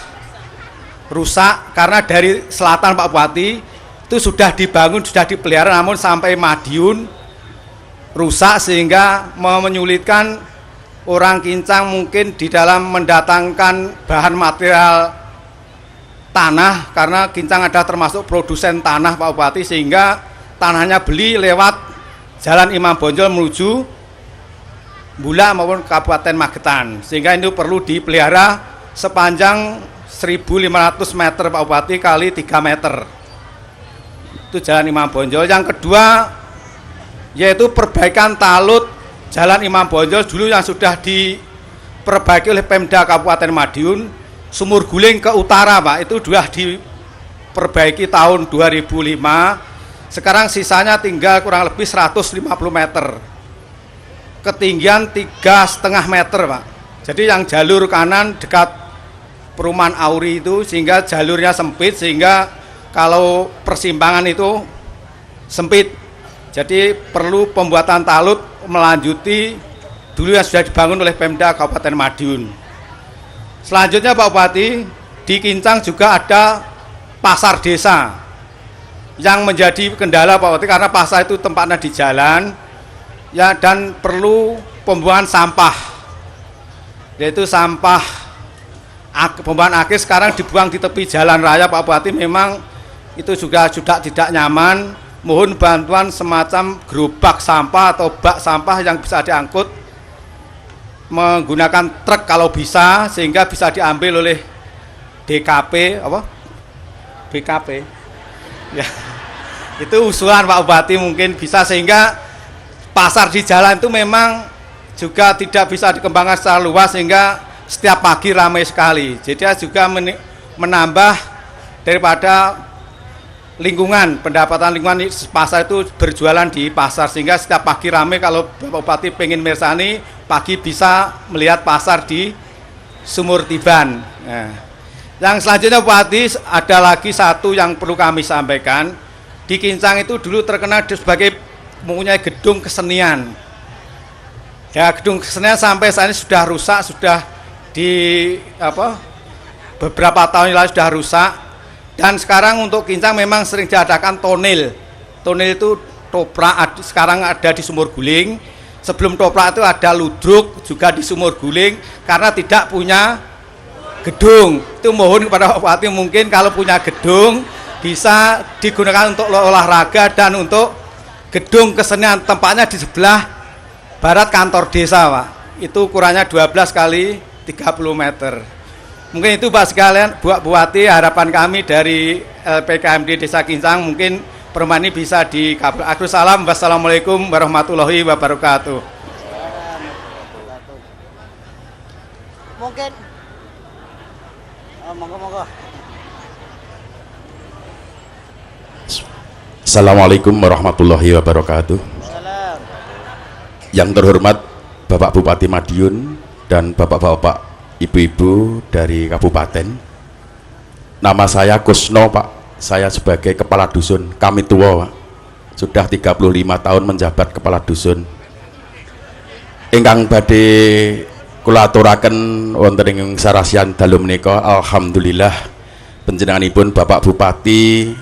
rusak karena dari selatan Pak Bupati itu sudah dibangun, sudah dipelihara, namun sampai Madiun rusak sehingga menyulitkan orang Kincang mungkin di dalam mendatangkan bahan material tanah, karena Kincang ada termasuk produsen tanah Pak Bupati, sehingga tanahnya beli lewat jalan Imam Bonjol menuju Bulak maupun Kabupaten Magetan, sehingga itu perlu dipelihara sepanjang 1.500 meter Pak Bupati kali 3 meter. Itu jalan Imam Bonjol. Yang kedua yaitu perbaikan talut jalan Imam Bonjol dulu yang sudah diperbaiki oleh Pemda Kabupaten Madiun, sumur guling ke utara Pak, itu sudah diperbaiki tahun 2005. Sekarang sisanya tinggal kurang lebih 150 meter, ketinggian 3,5 meter Pak. Jadi yang jalur kanan dekat perumahan Auri itu, sehingga jalurnya sempit, sehingga kalau persimpangan itu sempit. Jadi perlu pembuatan talut melanjuti dulu yang sudah dibangun oleh Pemda Kabupaten Madiun. Selanjutnya Pak Bupati, di Kincang juga ada pasar desa. yang menjadi kendala Pak Bupati karena pasar itu tempatnya di jalan ya, dan perlu pembuangan sampah, yaitu sampah pembuangan akhir sekarang dibuang di tepi jalan raya Pak Bupati. Memang itu juga sudah tidak nyaman, mohon bantuan semacam gerobak sampah atau bak sampah yang bisa diangkut menggunakan truk kalau bisa, sehingga bisa diambil oleh DKP BKP ya. Itu usulan Pak Bupati, mungkin bisa, sehingga pasar di jalan itu memang juga tidak bisa dikembangkan secara luas sehingga setiap pagi ramai sekali. Jadi juga menambah daripada lingkungan, pendapatan lingkungan pasar itu berjualan di pasar, sehingga setiap pagi ramai. Kalau Bapak Bupati pengen mirsani pagi bisa melihat pasar di Sumur Tiban. Nah, yang selanjutnya Bupati, ada lagi satu yang perlu kami sampaikan. Di Kincang itu dulu terkenal sebagai mempunyai gedung kesenian. Ya, gedung kesenian sampai saat ini sudah rusak, sudah beberapa tahun lalu sudah rusak. Dan sekarang untuk Kincang memang sering diadakan tonel. Tonel itu toprak, sekarang ada di Sumur Guling. Sebelum toprak itu ada ludruk juga di Sumur Guling, karena tidak punya gedung. Itu mohon kepada Pak Bupati, mungkin kalau punya gedung bisa digunakan untuk olahraga dan untuk gedung kesenian. Tempatnya di sebelah barat kantor desa Pak. Itu ukurannya 12 kali 30 meter. Mungkin itu Pak sekalian, Bu Bupati, harapan kami dari LPKMD Desa Kincang, mungkin permohonan ini bisa dikabulkan. Akhirul salam, wassalamualaikum warahmatullahi wabarakatuh. Mungkin monggo. Assalamualaikum warahmatullahi wabarakatuh. Salam. Yang terhormat Bapak Bupati Madiun dan Bapak-bapak, Ibu-ibu dari Kabupaten. Nama saya Kusno Pak. Saya sebagai kepala dusun Kami Tua Pak. Sudah 35 tahun menjabat kepala dusun. Ingkang badhe kula aturaken wonten ing sarasian dalu menika, alhamdulillah panjenenganipun Bapak Bupati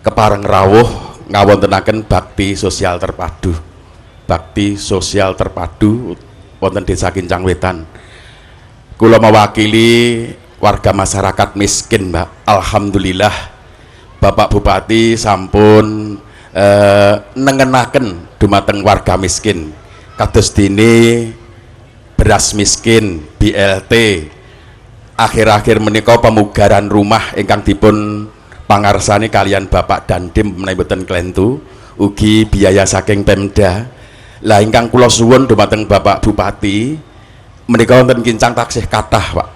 kepareng rawuh ngawontenaken bakti sosial terpadu. Bakti sosial terpadu wonten Desa Kincang Wetan. Kula mewakili warga masyarakat miskin, Mbak. Alhamdulillah Bapak Bupati sampun nengenaken dumateng warga miskin. Kados dene beras miskin, BLT. Akhir-akhir menika pemugaran rumah ingkang dipun pangarsani kalian Bapak Dandim menawi boten klentu, ugi biaya saking Pemda. Lah ingkang kula suwun dumateng Bapak Bupati, menika wonten Kincang taksih kathah Pak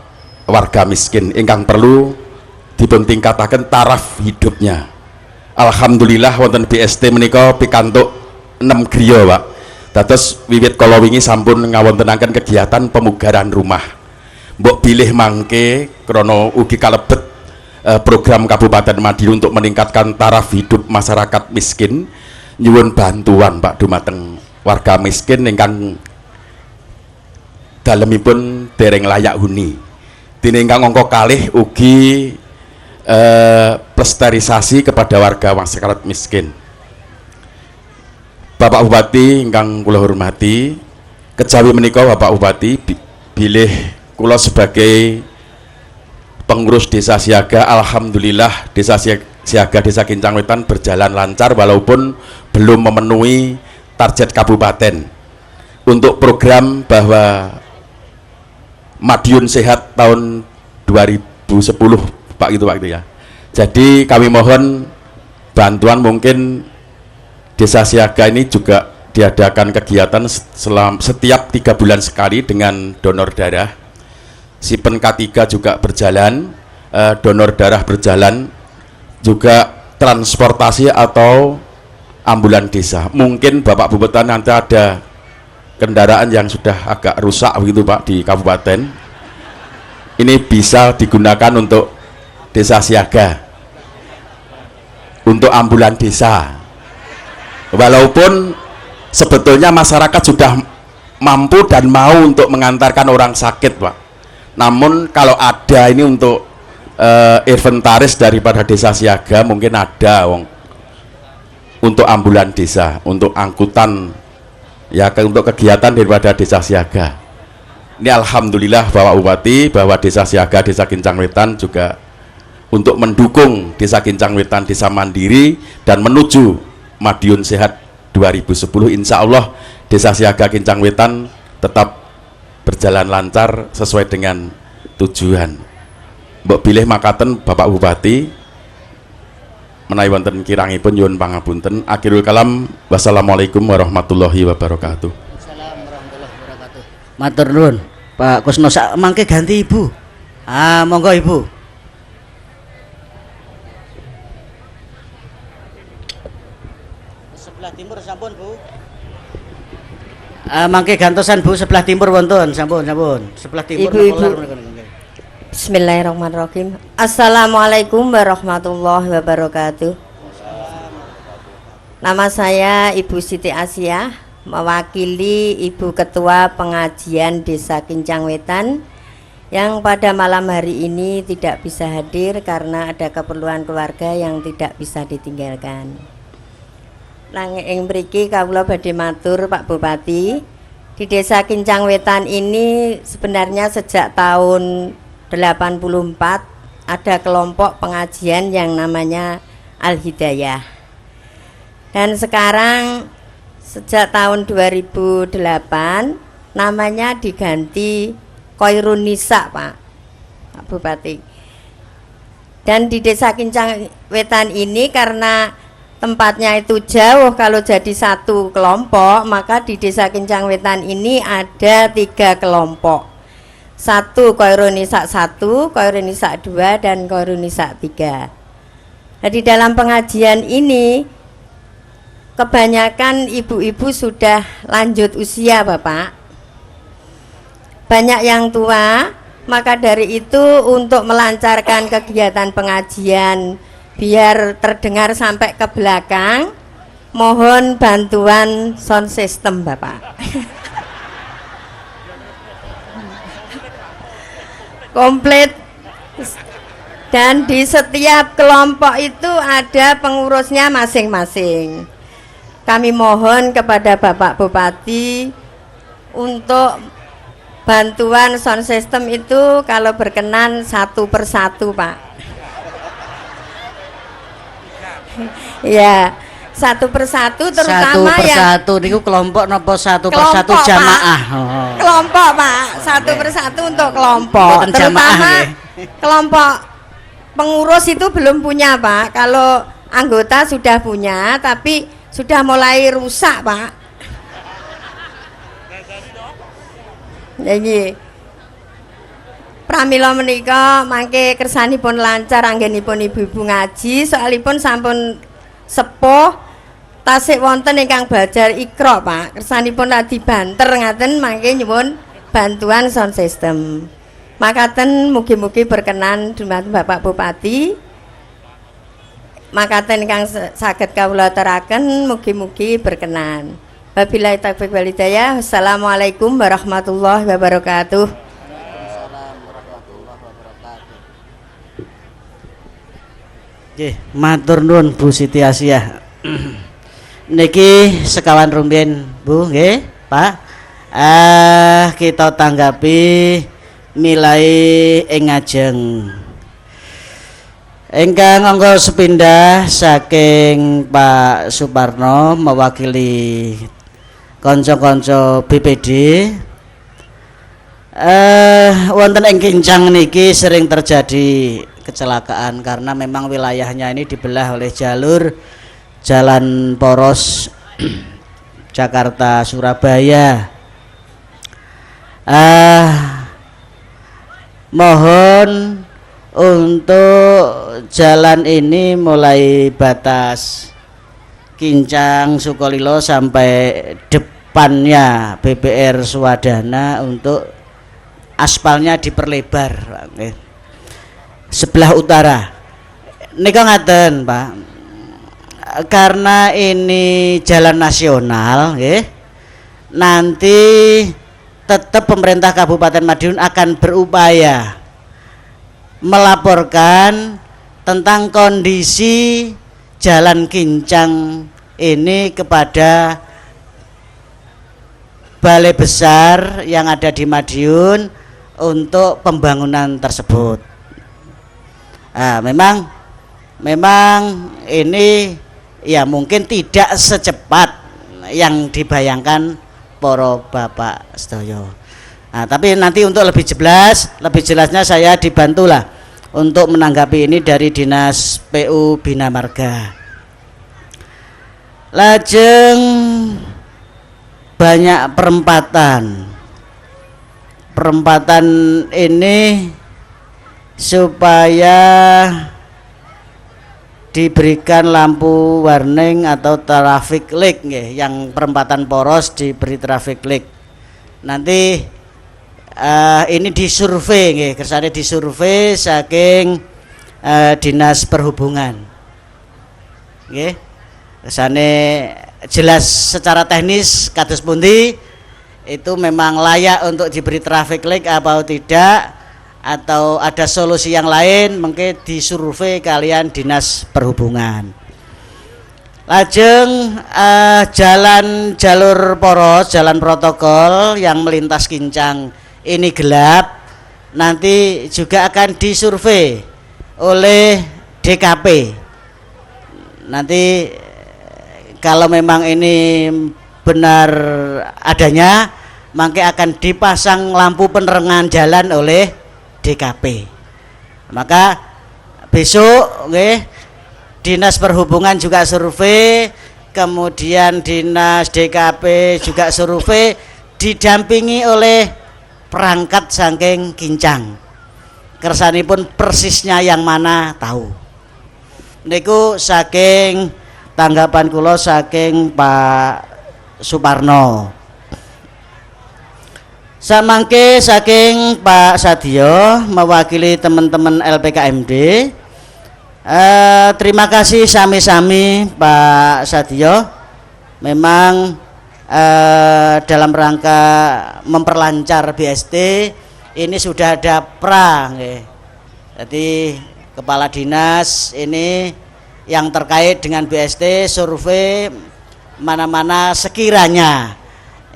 warga miskin ingkang perlu dipun tingkataken taraf hidupnya. Alhamdulillah wonten BST menika pikantuk 6 griya Pak. Dados wiwit kala wingi sampun ngawontenaken kegiatan pemugaran rumah. Mbok bilih mangke krana ugi kalebet program Kabupaten Madiun untuk meningkatkan taraf hidup masyarakat miskin, nyuwun bantuan Pak dumateng warga miskin ingkang dalemipun dereng layak huni. Dene ingkang angka kalih ugi plesterisasi kepada warga masyarakat miskin. Bapak Bupati ingkang kula hormati, kejawi menika Bapak Bupati bilih kula sebagai pengurus desa siaga, alhamdulillah desa siaga Desa Kincang Wetan berjalan lancar walaupun belum memenuhi target kabupaten. Untuk program bahwa Madiun Sehat tahun 2010 Pak itu ya. Jadi kami mohon bantuan, mungkin Desa Siaga ini juga diadakan kegiatan setiap 3 bulan sekali dengan donor darah. Sipen K3 juga berjalan, donor darah berjalan, juga transportasi atau ambulan desa. Mungkin Bapak Bupati nanti ada kendaraan yang sudah agak rusak begitu Pak di kabupaten. Ini bisa digunakan untuk Desa Siaga, untuk ambulan desa. Walaupun sebetulnya masyarakat sudah mampu dan mau untuk mengantarkan orang sakit Pak, namun kalau ada ini untuk inventaris daripada desa siaga mungkin ada wong untuk ambulan desa, untuk angkutan ya, untuk kegiatan daripada desa siaga. Ini alhamdulillah Bapak Bupati bahwa desa siaga, desa Kincang Wetan juga untuk mendukung desa Kincang Wetan, desa mandiri dan menuju Madiun Sehat 2010. Insya Allah desa siaga Kincang Wetan tetap berjalan lancar sesuai dengan tujuan. Mbok bilih makaten Bapak Bupati menawi wonten kirangipun nyuwun pangapunten. Akhirul kalam, wassalamualaikum warahmatullahi wabarakatuh. Assalamualaikum warahmatullahi wabarakatuh. Matur nuwun Pak Kusno, sak mangke ganti Ibu. Monggo Ibu. Sebelah timur sampun Bu. Mangke gantosan Bu, sebelah timur wonten sampun. Sebelah timur. Ibu. Bismillahirrahmanirrahim. Assalamualaikum warahmatullahi wabarakatuh. Nama saya Ibu Siti Asia, mewakili Ibu Ketua Pengajian Desa Kincang Wetan yang pada malam hari ini tidak bisa hadir karena ada keperluan keluarga yang tidak bisa ditinggalkan. Nanging mriki kawula badhe matur Pak Bupati, di Desa Kincang Wetan ini sebenarnya sejak tahun 84 ada kelompok pengajian yang namanya Al Hidayah. Dan sekarang sejak tahun 2008 namanya diganti Khairun Nisa, Pak Bupati. Dan di Desa Kincang Wetan ini karena tempatnya itu jauh, kalau jadi satu kelompok maka di Desa Kincang Wetan ini ada 3 kelompok. 1 Khairun Nisa 1, Khairun Nisa 2 dan Khairun Nisa 3. Nah, di dalam pengajian ini kebanyakan ibu-ibu sudah lanjut usia Bapak, banyak yang tua. Maka dari itu untuk melancarkan kegiatan pengajian biar terdengar sampai ke belakang, mohon bantuan sound system Bapak. Komplit. Dan di setiap kelompok itu ada pengurusnya masing-masing. Kami mohon kepada Bapak Bupati untuk bantuan sound system itu kalau berkenan 1 persatu Pak. Ya, 1 persatu terutama 1 persatu niku kelompok napa 1 persatu jamaah? Oh. Kelompok Pak, 1 persatu untuk kelompok. Bukan Terutama jamaah, kelompok pengurus itu belum punya Pak. Kalau anggota sudah punya, tapi sudah mulai rusak Pak. Jadi pramila menika mangke kersanipun lancar anggenipun ibu-ibu ngaji, soalipun sampun sepuh tasik wonten ingkang belajar Iqra Pak. Kersanipun lagi banter ngaten mangke nyuwun bantuan sound system. Makaten mugi-mugi berkenan dumateng Bapak Bupati. Makaten ingkang saged kawula aturaken mugi-mugi berkenan. Wabillahi taufiq wal hidayah. Wassalamualaikum warahmatullahi wabarakatuh. Nggih, matur nuwun Bu Siti Asia. Niki sekawan rumiyin Bu, nggih, Pak. Kita tanggapi milai ing ngajeng. Ingkang angga sepindah saking Pak Suparno mewakili kanca-kanca BPD. Wonten ing Kincang niki sering terjadi kecelakaan karena memang wilayahnya ini dibelah oleh jalur jalan poros Jakarta Surabaya. Mohon untuk jalan ini mulai batas Kincang Sukolilo sampai depannya BPR Swadana untuk aspalnya diperlebar sebelah utara. Nika ngaten Pak, karena ini jalan nasional nggih, nanti tetap pemerintah Kabupaten Madiun akan berupaya melaporkan tentang kondisi Jalan Kincang ini kepada Balai Besar yang ada di Madiun untuk pembangunan tersebut. Memang ini ya mungkin tidak secepat yang dibayangkan para bapak sedaya. Tapi nanti untuk lebih jelasnya saya dibantulah untuk menanggapi ini dari Dinas PU Bina Marga. Lajeng banyak perempatan ini supaya diberikan lampu warning atau traffic light nggih, yang perempatan poros diberi traffic light. Nanti ini disurvei nggih, kersane disurvei saking Dinas Perhubungan. Nggih. Kersane jelas secara teknis kados pundi itu memang layak untuk diberi traffic light apa tidak, atau ada solusi yang lain mungkin disurvei kalian Dinas Perhubungan. Lajeng jalur poros, jalan protokol yang melintas Kincang ini gelap, nanti juga akan disurvei oleh DKP. Nanti kalau memang ini benar adanya, maka akan dipasang lampu penerangan jalan oleh DKP. Maka besok Dinas Perhubungan juga survei, kemudian Dinas DKP juga survei, didampingi oleh perangkat saking Kincang. Kersanipun persisnya yang mana tahu. Niku saking tanggapan kula saking Pak Suparno. Samangke saking Pak Sadio mewakili teman-teman LPKMD. Terima kasih sami-sami Pak Sadio. Memang dalam rangka memperlancar BST ini sudah ada pra nggih. Jadi kepala dinas ini yang terkait dengan BST survei mana-mana sekiranya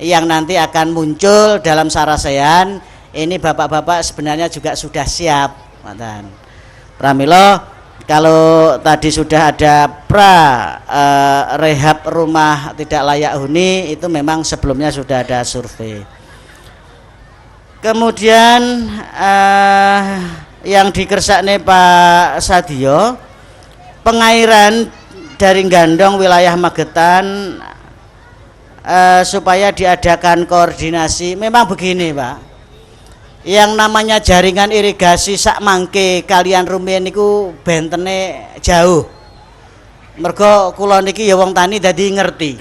yang nanti akan muncul dalam sarasehan. Ini bapak-bapak sebenarnya juga sudah siap, pramila kalau tadi sudah ada rehab rumah tidak layak huni, itu memang sebelumnya sudah ada survei. Kemudian yang dikersakne Pak Sadio, pengairan dari Gandong wilayah Magetan supaya diadakan koordinasi. Memang begini Pak, yang namanya jaringan irigasi sak mangke kalian rumiyin niku bentene jauh. Mergo kula niki ya wong tani dadi ngerti.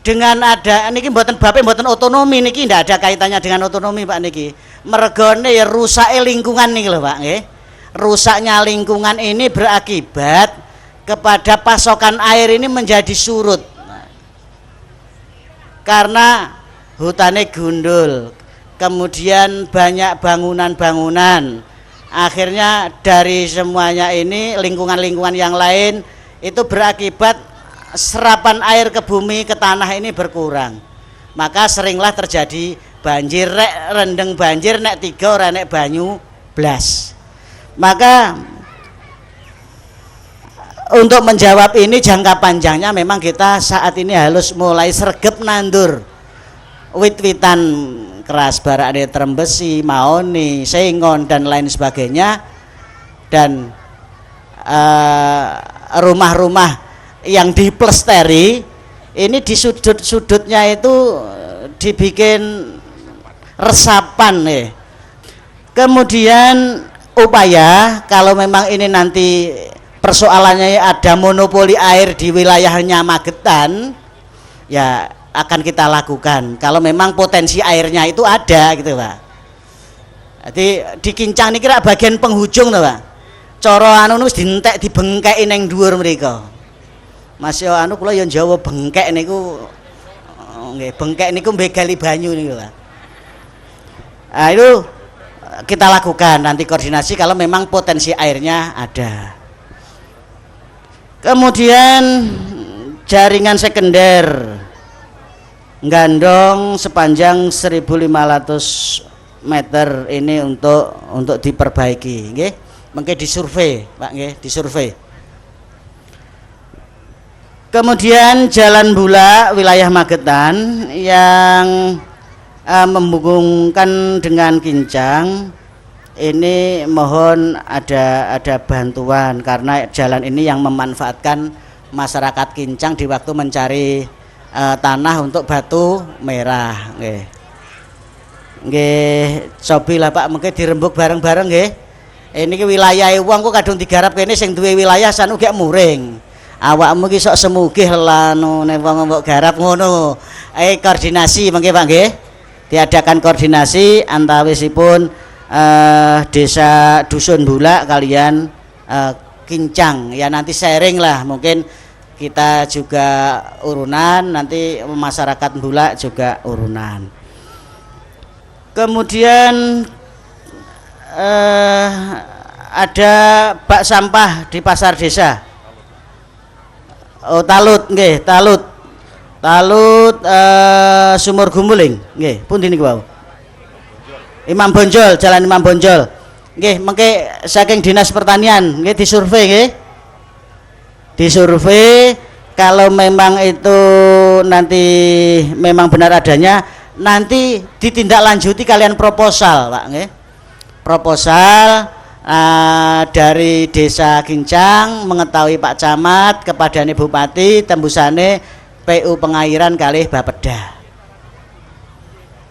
Dengan ada niki mboten bape mboten otonomi niki ndak ada kaitannya dengan otonomi Pak niki. Mergone ya rusake lingkungan niki lho Pak nggih. Rusaknya lingkungan ini berakibat kepada pasokan air ini menjadi surut. Karena hutannya gundul, kemudian banyak bangunan-bangunan, akhirnya dari semuanya ini lingkungan-lingkungan yang lain itu berakibat serapan air ke bumi, ke tanah ini berkurang. Maka seringlah terjadi banjir, rendeng banjir nek 3 ora nek banyu blas. Maka untuk menjawab ini jangka panjangnya memang kita saat ini harus mulai sergep nandur wit-witan keras, barakne trembesi, maoni, sengon dan lain sebagainya, dan rumah-rumah yang diplesteri ini di sudut-sudutnya itu dibikin resapan nih. Kemudian upaya kalau memang ini nanti persoalannya ada monopoli air di wilayahnya Magetan, ya akan kita lakukan kalau memang potensi airnya itu ada gitu Pak. Jadi di Kincang ini kira bagian penghujung tuh Pak. Coro anu wis dientek dibengkeki ning dhuwur mriko. Mas yo anu kula yo Jawa bengkek niku nggih, bengkek niku mbegali banyu niku Pak. Itu kita lakukan nanti koordinasi kalau memang potensi airnya ada. Kemudian jaringan sekunder Gandong sepanjang 1.500 meter ini untuk diperbaiki, nggih. Mengke disurvei, Pak, nggih, disurvei. Kemudian Jalan Bulak wilayah Magetan yang menghubungkan dengan Kincang, ini mohon ada bantuan karena jalan ini yang memanfaatkan masyarakat Kincang di waktu mencari tanah untuk batu merah, nggih. Nggih, cobilah Pak, mungkin dirembuk bareng-bareng nggih. Ini ki wilayah wong kok kadung digarap kene sing duwe wilayah sanu gek muring. Awakmu ki sok semugih lanune wong mbok garap ngono. Koordinasi mengke Pak nggih. Diadakan koordinasi antawisipun desa Dusun Bulak kalian Kincang. Ya nanti sharing lah, mungkin kita juga urunan, nanti masyarakat Bulak juga urunan. Kemudian ada bak sampah di pasar desa. Oh, Talut nggih, Talut Sumur Gumuling nggih, pundi niku wau? Imam Bonjol, Jalan Imam Bonjol. Nggih, mengke saking Dinas Pertanian nggih disurvei nggih. Disurvei kalau memang itu nanti memang benar adanya, nanti ditindaklanjuti kalian proposal, Pak nggih. Proposal dari Desa Kincang mengetahui Pak Camat kepadane Bupati tembusane PU pengairan kalih Bapeda.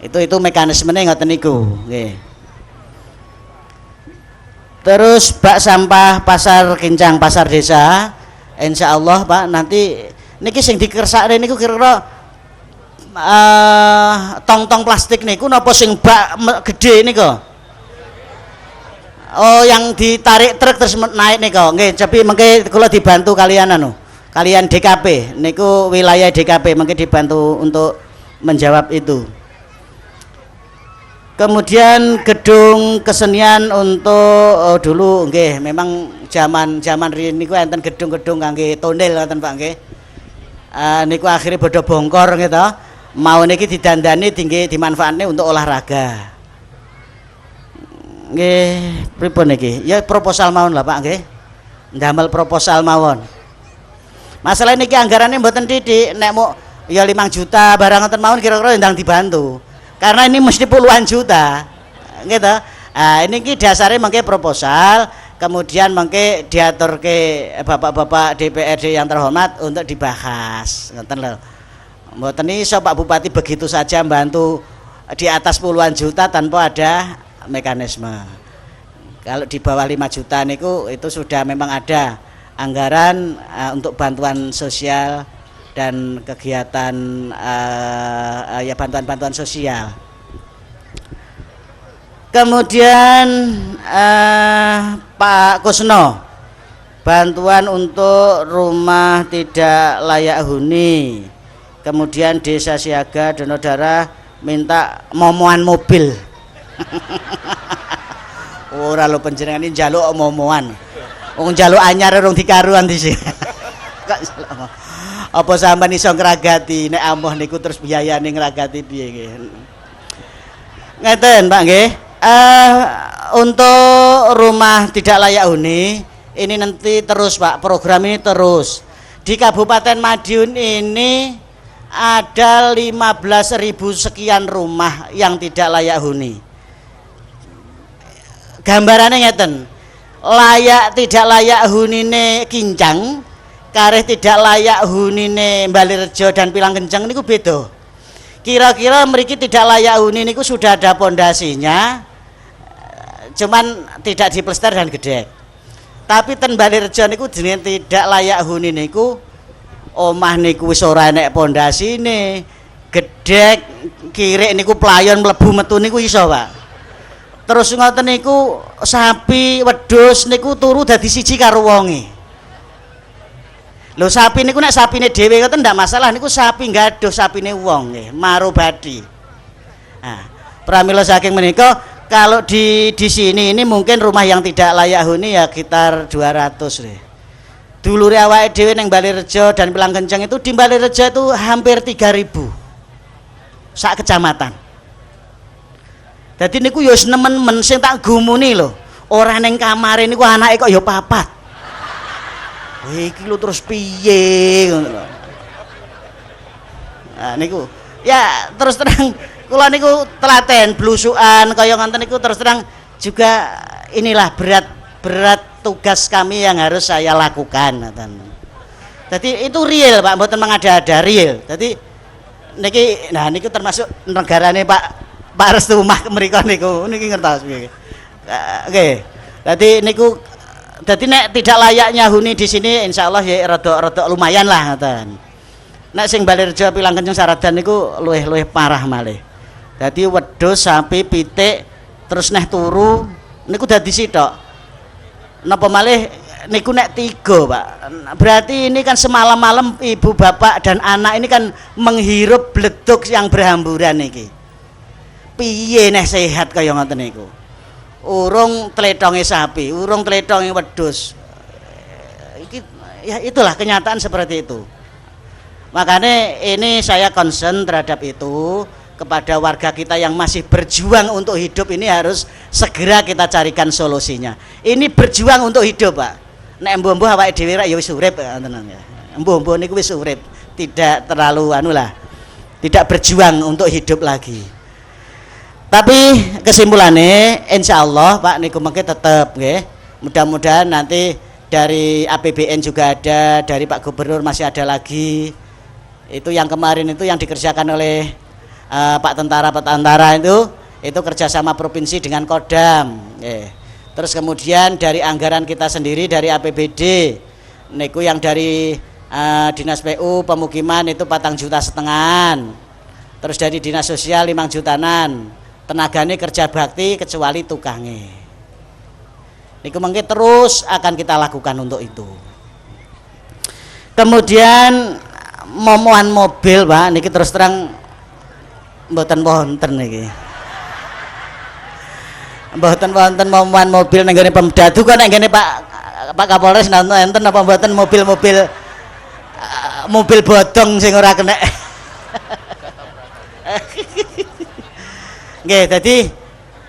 Itu mekanismenya ngoten niku nggih. Terus bak sampah pasar Kincang, pasar desa, insya Allah Pak nanti niki sing dikersakne niku kira-kira tong-tong plastik niku napa sing bak gede niku? Oh, yang ditarik truk terus naik niku. Nggih, tapi mengke kula dibantu kalian kalian DKP niku wilayah DKP mungkin dibantu untuk menjawab itu. Kemudian gedung kesenian untuk dulu nggih memang zaman riyen niku enten gedung-gedung kangge tonel ngoten Pak nggih. Niku akhirnya bodo bongkor gitu. Mau niki didandani tinggi dimanfaatnya untuk olahraga. Nggih, pripun niki? Ya proposal mawon lah Pak nggih. Ndamel proposal mawon. Masalah niki anggarannya mboten titik, nek mau ya 5 juta barang ngoten mawon kira-kira ndang dibantu. Karena ini mesti puluhan juta. Gitu. Ini ki dasarnya mengke proposal, kemudian mengke diatur ke bapak-bapak DPRD yang terhormat untuk dibahas. Ngoten lho. Mboten iso Pak Bupati begitu saja bantu di atas puluhan juta tanpa ada mekanisme. Kalau di bawah 5 juta niku itu sudah memang ada anggaran untuk bantuan sosial dan kegiatan ya bantuan-bantuan sosial. Kemudian Pak Kusno, bantuan untuk rumah tidak layak huni. Kemudian Desa Siaga Donodara minta momoan mobil. Ora lho panjenengan ini njaluk momoan. Wong njaluk anyar urung dikaruan dhisik. Apa sampean iso ngragati nek amoh niku terus biayane ngragati piye nggih. Ngeten Pak nggih. Untuk rumah tidak layak huni ini nanti terus Pak, program ini terus. Di Kabupaten Madiun ini ada 15.000 sekian rumah yang tidak layak huni. Gambarannya ngeten. Layak tidak layak hunine Kincang, kareh tidak layak hunine Balirejo dan Pilang Kenceng niku beda. Kira-kira mriki tidak layak huni niku sudah ada pondasinya, cuman tidak diplester dan gedek. Tapi ten Balirejo niku jenenge tidak layak huni niku omah niku wis ora enek pondasine, gedek, kirik niku playon mlebu metu niku iso, Pak. Terus ngoten niku sapi wedhus niku turu dadi siji karo wonge. Lho sapi niku nek sapine dhewe ngoten ndak masalah, niku sapi gaduh sapine wong nggih, marobadi. Nah, pramila saking menika kalau di sini ini mungkin rumah yang tidak layak huni ya sekitar 200 deh. Dulure awake dhewe ning Balirejo dan Pilangkenceng itu di Balirejo itu hampir 3.000 sak kecamatan. Dadi niku yo nemen-men sing tak gumuni lho. Ora ning kamare niku anake kok yo 4. Iki lho terus piye ngono lho. Nah niku ya terus terang kula niku telaten blusukan kaya ngoten niku terus terang juga inilah berat tugas kami yang harus saya lakukan ngoten. Jadi itu real Pak, mboten mengada-ada, real. Jadi niki nah niku termasuk negarane Pak Restu Mah mriku niku ngertos nggih. Oke. Dadi niku dadi nek tidak layaknya huni di sini insyaallah ya rada lumayan lah ngoten. Nek sing Balirejo Pilangkenceng Saradan niku luwih parah malih. Dadi wedhus sapi pitik terus neh turu niku dadi sitok. Napa malih niku nek 3 Pak. Berarti ini kan semalam-malam ibu bapak dan anak ini kan menghirup bleduk yang berhamburan iki. Piye neh sehat kaya ngoten niku. Urung tletonge sapi, urung tletonge wedhus. Iki ya itulah kenyataan seperti itu. Makanya ini saya concern terhadap itu. Kepada warga kita yang masih berjuang untuk hidup ini harus segera kita carikan solusinya. Ini berjuang untuk hidup Pak. Nek embuh-embuh awake dhewe ya wis urip tenan ya. Embuh-embuh niku wis urip, tidak terlalu tidak berjuang untuk hidup lagi. Tapi kesimpulannya insyaallah Pak niku mengke tetep nggih. Mudah-mudahan nanti dari APBN juga ada, dari Pak Gubernur masih ada lagi. Itu yang kemarin itu yang dikerjakan oleh Pak Tentara itu kerjasama provinsi dengan Kodam. Terus kemudian dari anggaran kita sendiri dari APBD, niku yang dari Dinas PU Pemukiman itu 4,5 juta. Terus dari Dinas Sosial 5 jutaan. Tenagane kerja bakti kecuali tukange. Niku mungkin terus akan kita lakukan untuk itu. Kemudian momoan mobil Pak, niki terus terang mboten wonten niki. Mboten wonten momoan mobil nang ngene Pemdadu kok nang ngene Pak Kapolres enten apa mboten mobil bodong sing ora kena. Nggih, dadi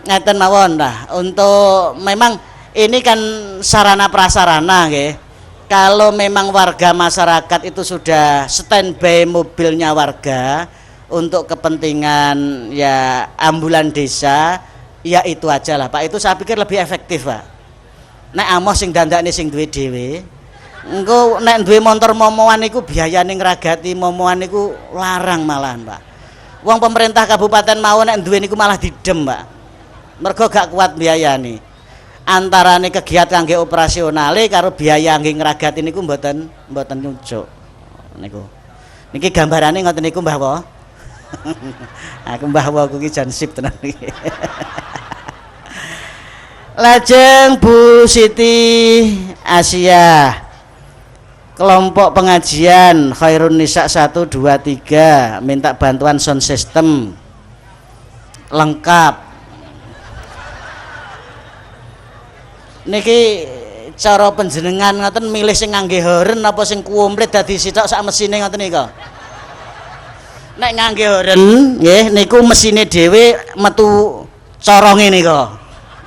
ngeten mawon lah. Untuk memang ini kan sarana prasarana nggih. Kalau memang warga masyarakat itu sudah standby mobilnya warga untuk kepentingan ya ambulan desa, ya itu aja lah Pak. Itu saya pikir lebih efektif Pak. Nek amoh sing dandakne sing duwe dhewe, engko nek duwe motor momoan niku biayane ngragati momoan niku larang malahan Pak. Wong pemerintah kabupaten mau nek duwe niku malah didem Pak. Mergo gak kuat biayane. Antarane kegiatan kangge operasionale karo biaya kangge ngragati niku mboten nyucuk. Niku. Niki gambarane ngoten niku Mbah Wo. Aku Mbah Wo kuwi jan sip tenan iki. Lajeng Bu Siti Asia. Kelompok pengajian Khairun Nisa 1 2 3 minta bantuan sound system lengkap. Niki cara panjenengan ngoten milih sing ngangge horen apa sing kuomplit dadi sitok sak mesine ngoten nika. Nek ngangge horen nggih niku mesine dhewe metu coronge nika.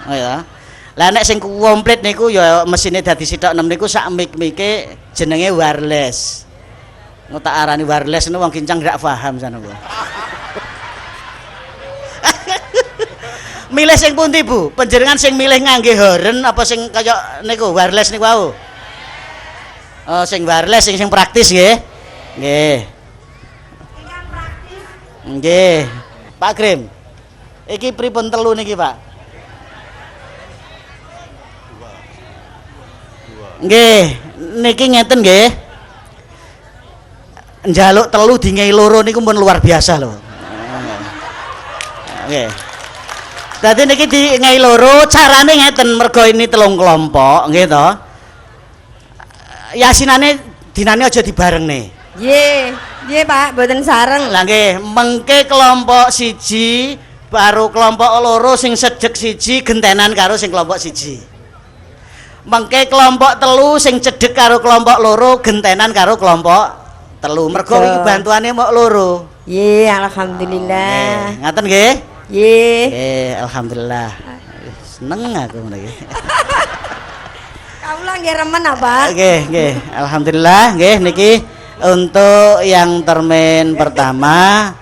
Oh ya. Lah nek sing komplit niku ya mesine dadi sitok 6 niku sak mik-mike jenenge wireless. Ngotak arani wireless niku wong kincang gak paham sana Bu. Milih sing pundi Bu? Panjenengan sing milih ngangge horen apa sing kaya niku wireless niku wau? Oh, sing wireless sing praktis nggih. Nggih. Nggih. Pak Grim. Iki pripun telu niki, Pak? Nggih, niki ngeten nggih. Njaluk telu dingehi loro niku pun luar biasa lho. Nggih. Dadi niki dingehi loro carane ngeten mergo ini telung kelompok nggih to. Yasinane dinane aja dibarengne. Nggih, Pak, mboten sareng. Lah nggih, mengke kelompok siji baru kelompok loro sing sedek siji gentenan karo sing kelompok siji. Mengke kelompok telu sing cedek karo kelompok loro gentenan karo kelompok telu. Mergo iki bantuane mok loro. Ye, alhamdulillah. Ngaten nggih? Ye. Alhamdulillah. Seneng aku ngono iki. Kaula nggih remen apa? Nggih. Alhamdulillah nggih niki untuk yang termin pertama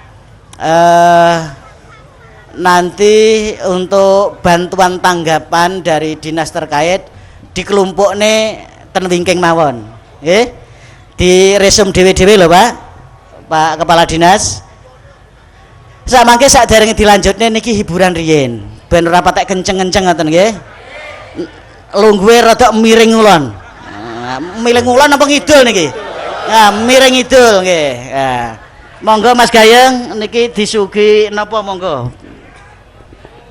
nanti untuk bantuan tanggapan dari dinas terkait dikelompokne ten wingking mawon. Nggih. Di resum dhewe-dhewe lho, Pak Kepala Dinas. Samangke sakderenge dilanjutne niki hiburan riyin. Ben ora patek kenceng-kenceng ngoten nggih. Lungguhe rada miring ulon. Miring ulon apa ngidul niki? Nah, miring ngidul nggih. Monggo Mas Gayeng niki disugi napa monggo?